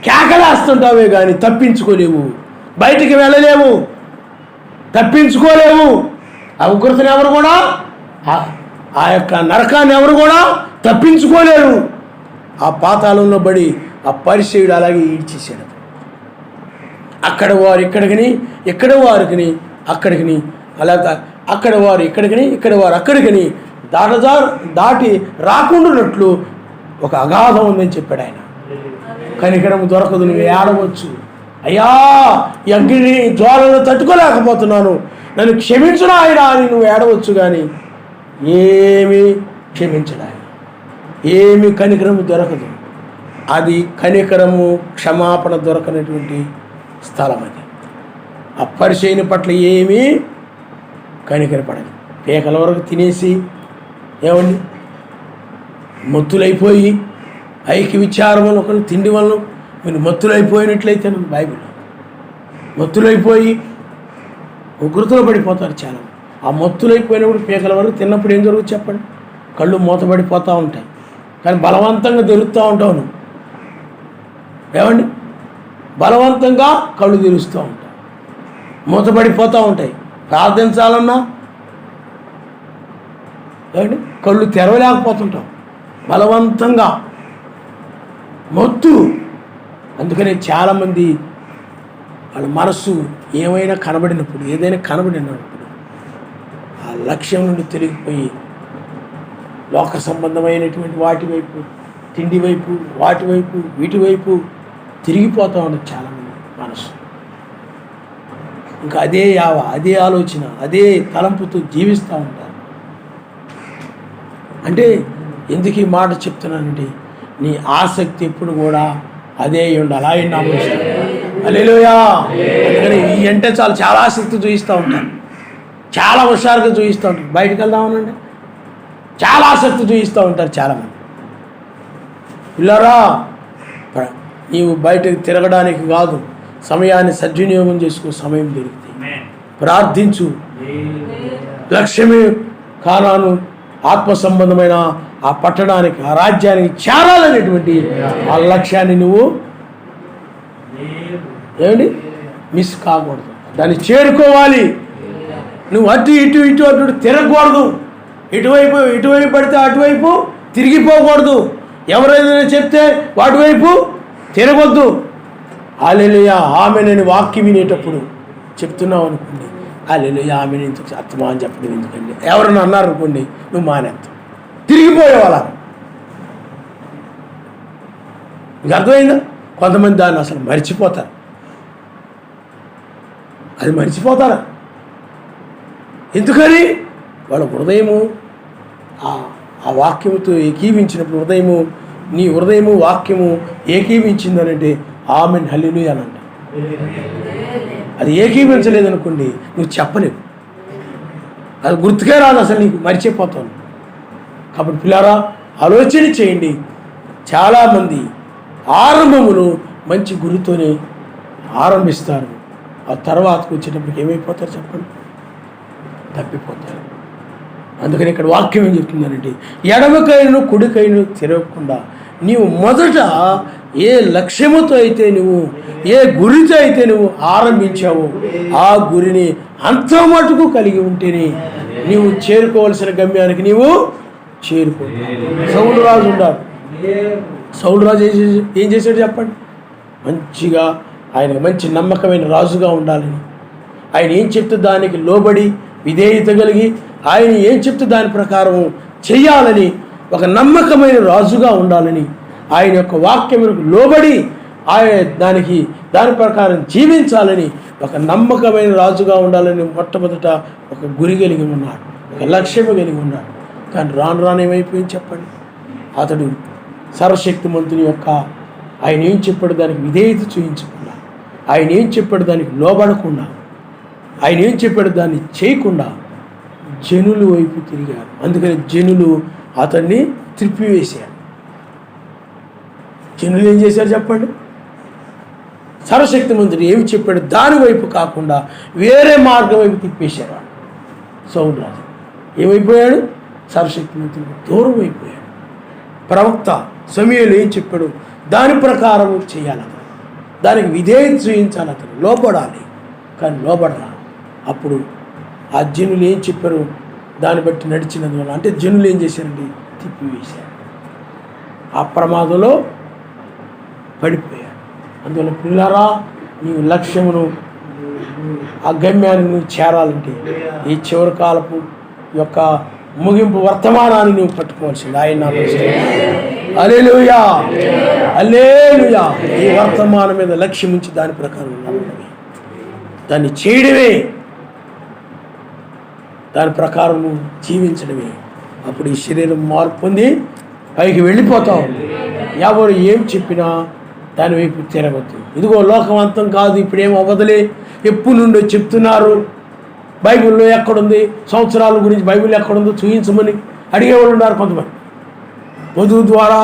కేకలేస్తుంటావే కానీ తప్పించుకోలేవు, బయటికి వెళ్ళలేవు, తప్పించుకోలేవు. ఆ ఉగ్రతను ఎవరు కూడా, ఆ యొక్క నరకాన్ని ఎవరు కూడా తప్పించుకోలేరు. ఆ పాతాళంలో పడి ఆ పరిచయుడు అలాగే ఈడ్చేసాడు. అక్కడ వారు ఇక్కడికి, ఇక్కడ వారికి అక్కడికి, అలాగా అక్కడ వారు ఇక్కడికి, ఇక్కడ వారు అక్కడికి దాటి రాకుండానట్లు ఒక అగాధం ఉందని చెప్పాడు ఆయన. కనికరం దొరకదు, నువ్వు ఏడవచ్చు. అయ్యా, ఈ అగ్ని జ్వాలను తట్టుకోలేకపోతున్నాను, నన్ను క్షమించును ఆయన అని నువ్వు ఏడవచ్చు, కానీ ఏమీ క్షమించడు ఆయన. ఏమి కనికరము దొరకదు. అది కనికరము క్షమాపణ దొరకనటువంటి స్థలం. అది ఆ పరిచయని పట్ల ఏమీ కనికరపడదు. పేకల వరకు తినేసి ఏమండి మత్తులైపోయి ఐక్య విచారం వల్ల ఒకరు తిండి వల్ల మీరు మత్తులైపోయినట్లయితే బైబిల్ మత్తులైపోయి ఉగ్రతలో పడిపోతారు చాలా. ఆ మత్తులైపోయినప్పుడు పేకల వరకు తిన్నప్పుడు ఏం జరుగుతుంది చెప్పండి? కళ్ళు మూతపడిపోతూ ఉంటాయి, కానీ బలవంతంగా దొరుకుతూ ఉంటావు నువ్వు. ఏమండి బలవంతంగా కళ్ళు తెరుస్తూ ఉంటాయి, మూతపడిపోతూ ఉంటాయి. ప్రార్థించాలన్నా ఏమండి కళ్ళు తెరవలేకపోతుంటాం, బలవంతంగా మొత్తు. అందుకనే చాలామంది వాళ్ళ మనస్సు ఏమైనా కనబడినప్పుడు, ఏదైనా కనబడినప్పుడు ఆ లక్ష్యం నుండి తిరిగిపోయి లోక సంబంధమైనటువంటి వాటి వైపు, తిండి వైపు, వాటి వైపు, వీటి వైపు తిరిగిపోతూ ఉండదు చాలామంది మనసు. ఇంకా అదే యావ, అదే ఆలోచన, అదే తలంపుతో జీవిస్తూ ఉంటారు. అంటే ఎందుకు ఈ మాట చెప్తున్నానంటే నీ ఆసక్తి ఎప్పుడు కూడా అదే ఉండాలి. ఆయన నామేస్తాను హల్లెలూయా. అందుకని ఈ అంటే చాలా ఆసక్తి చూపిస్తూ ఉంటారు, చాలా హుషారుగా చూపిస్తూ ఉంటారు. బయటకు వెళ్దామనండి చాలా ఆసక్తి చూపిస్తూ ఉంటారు చాలామంది. పిల్లరా నీవు బయటకు తిరగడానికి కాదు, సమయాన్ని సద్వినియోగం చేసుకో. సమయం దొరికితే ప్రార్థించు. లక్ష్యమే కానాను ఆత్మ సంబంధమైన ఆ పట్టణానికి, ఆ రాజ్యానికి చేరాలనేటువంటి ఆ లక్ష్యాన్ని నువ్వు ఏమండి మిస్ కాకూడదు, దాన్ని చేరుకోవాలి. నువ్వు అటు ఇటు ఇటు అటు తిరగకూడదు. ఇటువైపు పడితే అటువైపు తిరిగిపోకూడదు. ఎవరైనా చెప్తే వాటి వైపు తిరగొద్దు. హల్లెలూయా. ఆమె నేను వాక్యం వినేటప్పుడు చెప్తున్నావు అనుకోండి, హల్లెలూయా ఆమె ఎందుకు అత్తమా అని చెప్పడం ఎందుకండి? ఎవరన్నా అన్నారు అనుకోండి, నువ్వు మానేస్తావు, తిరిగిపోయేవాళ్ళ. మీకు అర్థమైందా? కొంతమంది దాన్ని అసలు మర్చిపోతారు. అది మర్చిపోతారా? ఎందుకని? వాళ్ళ హృదయము ఆ వాక్యముతో ఏకీవించినప్పుడు, నీ హృదయము వాక్యము ఏకీవించిందనంటే ఆమెన్ హల్లెలూయా అని అంట. అది ఏకీవించలేదనుకోండి నువ్వు చెప్పలేవు, అది గుర్తుకే రాదు, అసలు నీకు మర్చిపోతాను. కాబట్టి పిల్లారా ఆలోచన చేయండి. చాలామంది ఆరంభములు మంచి గురితోనే ఆరంభిస్తారు, ఆ తర్వాతకు వచ్చేటప్పటికి ఏమైపోతారు చెప్పండి? తప్పిపోతారు. అందుకని ఇక్కడ వాక్యం ఏం చెప్తుందంటే ఎడమకైను కుడికైను తిరగకుండా నీవు మొదట ఏ లక్ష్యముతో అయితే నువ్వు, ఏ గురితో అయితే నువ్వు ఆరంభించావో ఆ గురిని అంత మటుకు కలిగి ఉంటేనే నీవు చేరుకోవాల్సిన గమ్యానికి నీవు చేరుకుంటావు. సౌలు రాజు ఉన్నాడు. సౌలు రాజు ఏం చేశాడు చెప్పండి? మంచిగా ఆయన మంచి నమ్మకమైన రాజుగా ఉండాలని, ఆయన ఏం చెప్తే దానికి లోబడి విధేయత కలిగి, ఆయన ఏం చెప్తే దాని ప్రకారం చెయ్యాలని, ఒక నమ్మకమైన రాజుగా ఉండాలని, ఆయన యొక్క వాక్యములకు లోబడి దాని ప్రకారం జీవించాలని, ఒక నమ్మకమైన రాజుగా ఉండాలని మొట్టమొదట ఒక గురి కలిగి ఉన్నాడు, ఒక లక్ష్యము కలిగి ఉన్నాడు. కానీ రాను ఏమైపోయింది చెప్పండి? అతడు సర్వశక్తిమంతుని యొక్క ఆయన ఏం చెప్పాడు దానికి విధేయత చూపించకుండా, ఆయన ఏం చెప్పాడు దానికి లోబడకుండా, ఆయన ఏం చెప్పాడు దాన్ని చేయకుండా జనుల వైపు తిరిగారు. అందుకని జనులు అతన్ని త్రిప్పివేశారు. జనులు ఏం చేశారు చెప్పండి? సర్వశక్తిమంతుడు ఏమి చెప్పాడు దాని వైపు కాకుండా వేరే మార్గం వైపు తిప్పేశారు. సౌలు రాజు ఏమైపోయాడు? సర్వశక్తిమంతుడు దూరం అయిపోయాడు. ప్రవక్త సమూయేలు ఏం చెప్పాడు దాని ప్రకారం చేయాలి, అతను దానికి విధేయత చూపించాలి, అతను లోపడాలి. కానీ లోపడాలి. అప్పుడు ఆ జనులు ఏం చెప్పారు దాన్ని బట్టి నడిచినందువల్ల, అంటే జనులు ఏం చేశారండి? తిప్పివేశారు. ఆ ప్రమాదంలో పడిపోయారు. అందువల్ల పిల్లరా నీవు లక్ష్యమును, ఆ గమ్యాన్ని నువ్వు చేరాలంటే ఈ చివరి కాలపు యొక్క ముగింపు వర్తమానాన్ని నువ్వు పట్టుకోవాల్సింది. ఆయన హల్లెలూయా హల్లెలూయా. ఈ వర్తమానం మీద లక్ష్యం ఉంచి దాని ప్రకారం దాన్ని చేయడమే దాని ప్రకారం జీవించడమే. అప్పుడు ఈ శరీరం మార్పు పొంది పైకి వెళ్ళిపోతాం. ఎవరు ఏం చెప్పినా దాని వైపు తిరగద్దు. ఇదిగో లోకం అంతం కాదు, ఇప్పుడేం అవ్వదులే, ఎప్పుడు నుండో చెప్తున్నారు, బైబిల్లో ఎక్కడుంది, సంవత్సరాల గురించి బైబిల్ ఎక్కడుందో చూపించమని అడిగేవాళ్ళు ఉన్నారు. కొంతమంది వధువు ద్వారా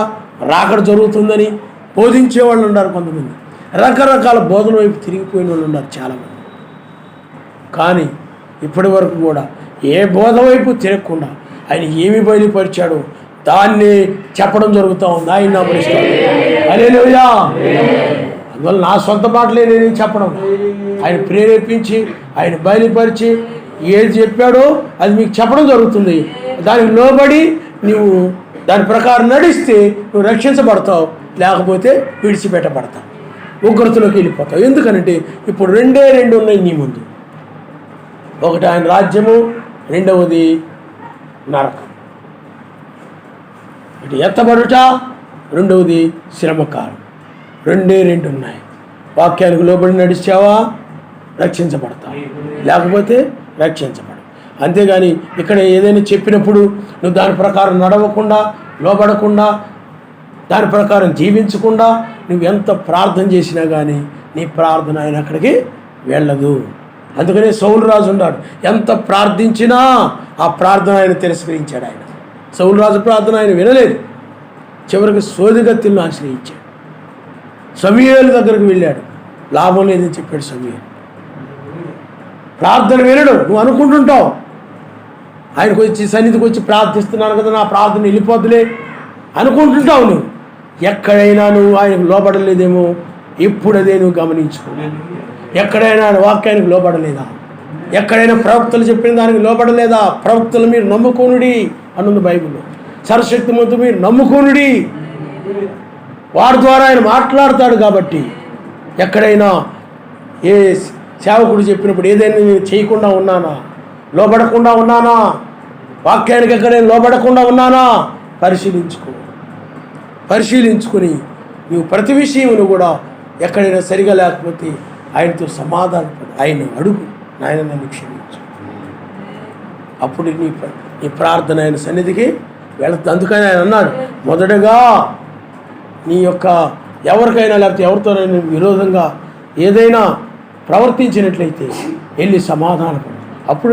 రాకడ జరుగుతుందని బోధించేవాళ్ళు ఉన్నారు. కొంతమంది రకరకాల బోధన వైపు తిరిగిపోయిన వాళ్ళు ఉన్నారు చాలామంది. కానీ ఇప్పటి వరకు కూడా ఏ బోధ వైపు తిరగకుండా ఆయన ఏమి బయలుపరిచాడో దాన్ని చెప్పడం జరుగుతూ ఉంది. ఆయన నామనిస్తాడు. హల్లెలూయా. అందువల్ల నా సొంత మాటలే నేను చెప్పడం, ఆయన ప్రేరేపించి ఆయన బయలుపరిచి ఏది చెప్పాడో అది మీకు చెప్పడం జరుగుతుంది. దానికి లోబడి నువ్వు దాని ప్రకారం నడిస్తే నువ్వు రక్షించబడతావు, లేకపోతే విడిచిపెట్టబడతావు, ఉగ్రతలోకి వెళ్ళిపోతావు. ఎందుకనంటే ఇప్పుడు రెండు ఉన్నాయి నీ ముందు. ఒకటి ఆయన రాజ్యము, రెండవది నరకం. ఇటు ఎత్తబడుట, రెండవది శ్రమకాలం. రెండు ఉన్నాయి. వాక్యానికి లోబడి నడిచావా రక్షించబడతావు, లేకపోతే రక్షించబడవు. అంతేగాని ఇక్కడ ఏదైనా చెప్పినప్పుడు నువ్వు దాని ప్రకారం నడవకుండా, లోబడకుండా, దాని ప్రకారం జీవించకుండా నువ్వు ఎంత ప్రార్థన చేసినా కానీ నీ ప్రార్థన ఆయన అక్కడికి వెళ్ళదు. అందుకనే సౌలు రాజు ఉన్నాడు, ఎంత ప్రార్థించినా ఆ ప్రార్థన ఆయన తిరస్కరించాడు. ఆయన సౌలు రాజు ప్రార్థన ఆయన వినలేదు. చివరికి సోదిగత్తిని ఆశ్రయించాడు. సమూయేలు దగ్గరకు వెళ్ళాడు, లాభం లేదని చెప్పాడు సమూయేలు. ప్రార్థన వినడు. నువ్వు అనుకుంటుంటావు ఆయనకు వచ్చి సన్నిధికి వచ్చి ప్రార్థిస్తున్నాను కదా, నా ప్రార్థన వెళ్ళిపోద్దులే అనుకుంటుంటావు. నువ్వు ఎక్కడైనా నువ్వు ఆయనకు లోబడలేదేమో, ఇప్పుడు అదే నువ్వు గమనించుకో. ఎక్కడైనా వాక్యానికి లోబడలేదా? ఎక్కడైనా ప్రవక్తలు చెప్పిన దానికి లోబడలేదా? ప్రవక్తలు మీరు నమ్ముకోనుడి అనుంది బైబిల్లో. సర్వశక్తిమంతుడు మీరు నమ్ముకోనుడి, వారి ద్వారా ఆయన మాట్లాడతాడు. కాబట్టి ఎక్కడైనా ఏ సేవకుడు చెప్పినప్పుడు ఏదైనా నేను చేయకుండా ఉన్నానా, లోబడకుండా ఉన్నానా, వాక్యానికి ఎక్కడైనా లోబడకుండా ఉన్నానా పరిశీలించుకొని నువ్వు ప్రతి విషయమును కూడా ఎక్కడైనా సరిగా లేకపోతే ఆయనతో సమాధానపడు, ఆయన అడుగు, నాయన నన్ను క్షమించు. అప్పుడు నీ ప్రార్థన ఆయన సన్నిధికి వెళుతుంది. అందుకని ఆయన అన్నాడు, మొదటగా నీ యొక్క ఎవరికైనా లేకపోతే ఎవరితోనైనా విరోధంగా ఏదైనా ప్రవర్తించినట్లయితే వెళ్ళి సమాధానపడు, అప్పుడు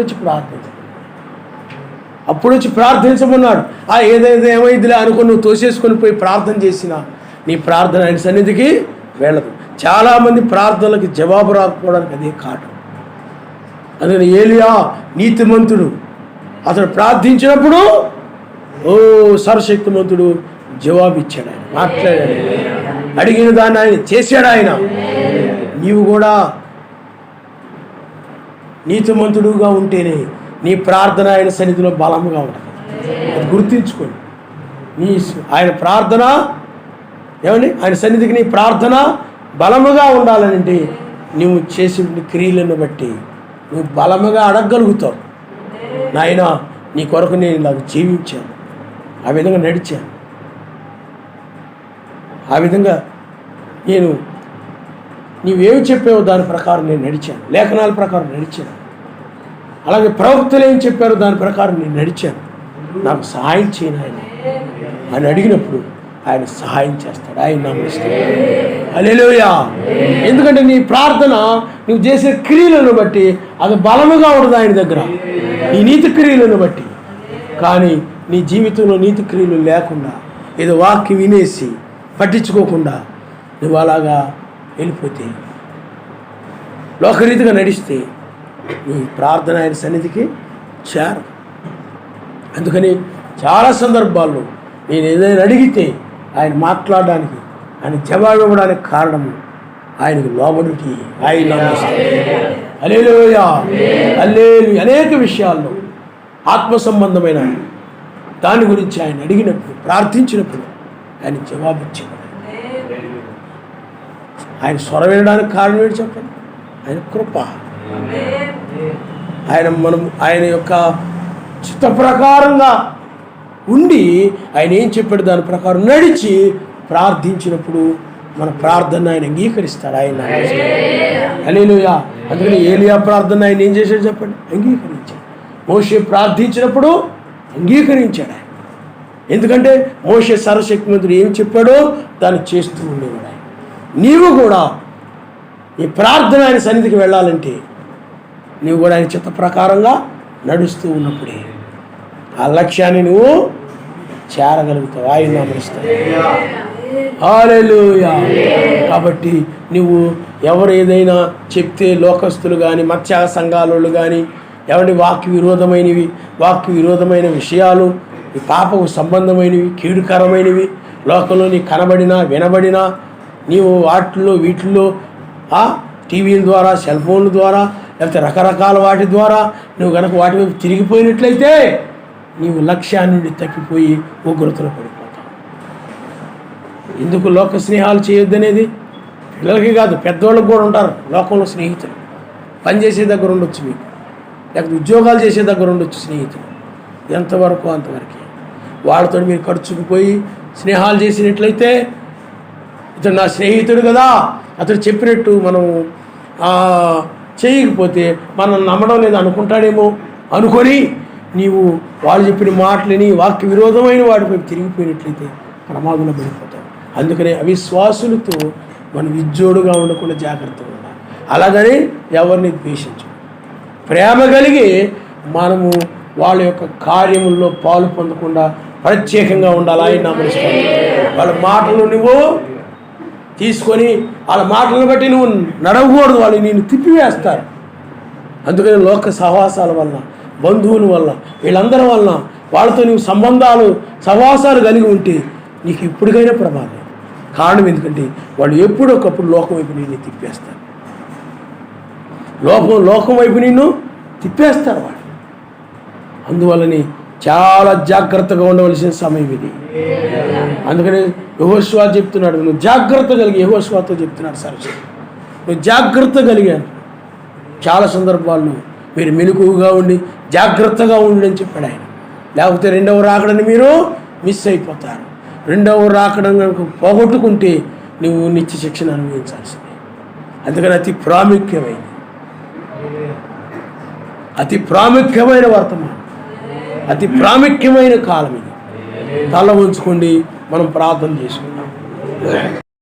వచ్చి ప్రార్థించమన్నాడు. ఏదైతే ఏమైందిలే అనుకుని నువ్వు తోసేసుకొని పోయి ప్రార్థన చేసినా నీ ప్రార్థన ఆయన సన్నిధికి వెళ్ళదు. చాలామంది ప్రార్థనలకి జవాబు రాకపోవడానికి అదే కారణం. అందుకని ఏలియా నీతిమంతుడు, అతను ప్రార్థించినప్పుడు సర్వశక్తిమంతుడు జవాబిచ్చాడు. ఆయన మాట్లాడాడు, అడిగిన దాన్ని ఆయన చేశాడు. ఆయన నీవు కూడా నీతిమంతుడుగా ఉంటేనే నీ ప్రార్థన ఆయన సన్నిధిలో బలంగా ఉంటుంది. అది గుర్తించుకోండి. ఆయన ప్రార్థన ఆయన సన్నిధికి నీ ప్రార్థన బలముగా ఉండాలంటే నువ్వు చేసిన క్రియలను బట్టి నువ్వు బలముగా అడగగలుగుతావు. నాయన నీ కొరకు నేను నాకు జీవించాను, ఆ విధంగా నడిచాను, ఆ విధంగా నీవేమి చెప్పావో దాని ప్రకారం నేను నడిచాను, లేఖనాల ప్రకారం నడిచాను. అలాగే ప్రవక్తలు ఏం చెప్పారో దాని ప్రకారం నేను నడిచాను, నాకు సహాయం చేయను ఆయన అని అడిగినప్పుడు ఆయన సహాయం చేస్తాడు. ఆయన నమ్మిస్తాడు. హల్లెలూయా. ఎందుకంటే నీ ప్రార్థన నువ్వు చేసే క్రియలను బట్టి అది బలముగా ఉండదు ఆయన దగ్గర, నీ నీతి క్రియలను బట్టి. కానీ నీ జీవితంలో నీతి క్రియలు లేకుండా ఏదో వాక్యం వినేసి పట్టించుకోకుండా నువ్వు అలాగా వెళ్ళిపోతే, లోకరీతిగా నడిస్తే నీ ప్రార్థన ఆయన సన్నిధికి చేరు. అందుకని చాలా సందర్భాల్లో నేను ఏదైనా అడిగితే ఆయన మాట్లాడడానికి, ఆయన జవాబు ఇవ్వడానికి కారణము ఆయనకు లోబడికి. ఆయన హల్లెలూయా, హల్లెలూయా. అనేక విషయాల్లో ఆత్మ సంబంధమైన దాని గురించి ఆయన అడిగినప్పుడు, ప్రార్థించినప్పుడు ఆయన జవాబిచ్చాడు. ఆయన స్వర వినడానికి కారణం ఏంటి చెప్పండి? ఆయన కృప. ఆయన యొక్క చిత్త ప్రకారంగా ఉండి ఆయన ఏం చెప్పాడు దాని ప్రకారం నడిచి ప్రార్థించినప్పుడు మన ప్రార్థన ఆయన అంగీకరిస్తాడు. ఆయన హల్లెలూయా. అందుకని ఏలియా ప్రార్థన ఆయన ఏం చేశాడు చెప్పండి? అంగీకరించాడు. మోషే ప్రార్థించినప్పుడు అంగీకరించాడు ఆయన. ఎందుకంటే మోషే సర్వశక్తిమంతుడు ఏం చెప్పాడో దాన్ని చేస్తూ ఉండేవాడు ఆయన. నీవు కూడా నీ ప్రార్థన ఆయన సన్నిధికి వెళ్ళాలంటే నీవు కూడా ఆయన చిత్త ప్రకారంగా నడుస్తూ ఉన్నప్పుడే ఆ లక్ష్యాన్ని నువ్వు చేరగలుగుతావు. ఆయన నామముస్తావు. హల్లెలూయా. కాబట్టి నువ్వు ఎవరు ఏదైనా చెప్తే లోకస్తులు కానీ మత్స్య సంఘాలు కానీ ఎవరి వాక్య విరోధమైన విషయాలు ఈ పాపకు సంబంధమైనవి కీడుకరమైనవి లోకంలో నీకు కనబడినా వినబడినా నీవు వీటిల్లో టీవీల ద్వారా సెల్ ఫోన్ల ద్వారా లేకపోతే రకరకాల వాటి ద్వారా నువ్వు కనుక వాటి వైపు తిరిగిపోయినట్లయితే నీవు లక్ష్యాన్ని నుండి తప్పిపోయి ఉగ్రతలో పడిపోతావు. ఎందుకు లోక స్నేహాలు చేయొద్దనేది? పిల్లలకి కాదు, పెద్దవాళ్ళకి కూడా ఉంటారు లోకంలో స్నేహితులు. పనిచేసే దగ్గర ఉండొచ్చు మీకు, లేకపోతే ఉద్యోగాలు చేసే దగ్గర ఉండొచ్చు స్నేహితులు. ఎంతవరకు అంతవరకే. వాళ్ళతో మీరు ఖర్చుకు పోయి స్నేహాలు చేసినట్లయితే ఇతను నా స్నేహితుడు కదా, అతడు చెప్పినట్టు మనం చేయకపోతే మనం నమ్మడం లేదు అనుకుంటాడేమో అనుకొని నీవు వాళ్ళు చెప్పిన మాటలని వాక్య విరోధమైన వాటిపై తిరిగిపోయినట్లయితే ప్రమాదంలో పడిపోతాం. అందుకనే అవిశ్వాసులతో మనం విజ్జోడుగా ఉండకుండా జాగ్రత్తగా ఉండాలి. అలాగని ఎవరిని ద్వేషించు, ప్రేమ కలిగి మనము వాళ్ళ యొక్క కార్యముల్లో పాలు పొందకుండా ప్రత్యేకంగా ఉండాలి. ఆయన నామముస్తాను. వాళ్ళ మాటలు నువ్వు తీసుకొని వాళ్ళ మాటలను బట్టి నువ్వు నడవకూడదు. వాళ్ళు నేను తిప్పివేస్తారు. అందుకని లోక సహవాసాల వల్ల, బంధువుల వల్ల, వీళ్ళందరి వలన వాళ్ళతో నీవు సహవాసాలు కలిగి ఉంటే నీకు ఇప్పటికైనా ప్రమాదం. కారణం ఎందుకంటే వాళ్ళు ఎప్పుడొకప్పుడు లోకం వైపు నిన్ను తిప్పేస్తారు. లోకం వైపు నిన్ను తిప్పేస్తారు వాళ్ళు. అందువలని చాలా జాగ్రత్తగా ఉండవలసిన సమయం ఇది. అందుకని యెహోషువ చెప్తున్నాడు, నువ్వు జాగ్రత్త కలిగి, యెహోషువతో చెప్తున్నాడు సరస్వతి, నువ్వు జాగ్రత్త కలిగాను. చాలా సందర్భాల్లో మీరు మెలకువగా ఉండి జాగ్రత్తగా ఉండి అని చెప్పాడు ఆయన. లేకపోతే రెండవ రాకడని మీరు మిస్ అయిపోతారు. రెండవ రాకడం కనుక పోగొట్టుకుంటే నువ్వు నిత్య శిక్షణ అనుభవించాల్సిందే. అందుకని అతి ప్రాముఖ్యమైన వర్తమానం, అతి ప్రాముఖ్యమైన కాలం ఇది. తల ఉంచుకోండి, మనం ప్రార్థన చేసుకుందాం.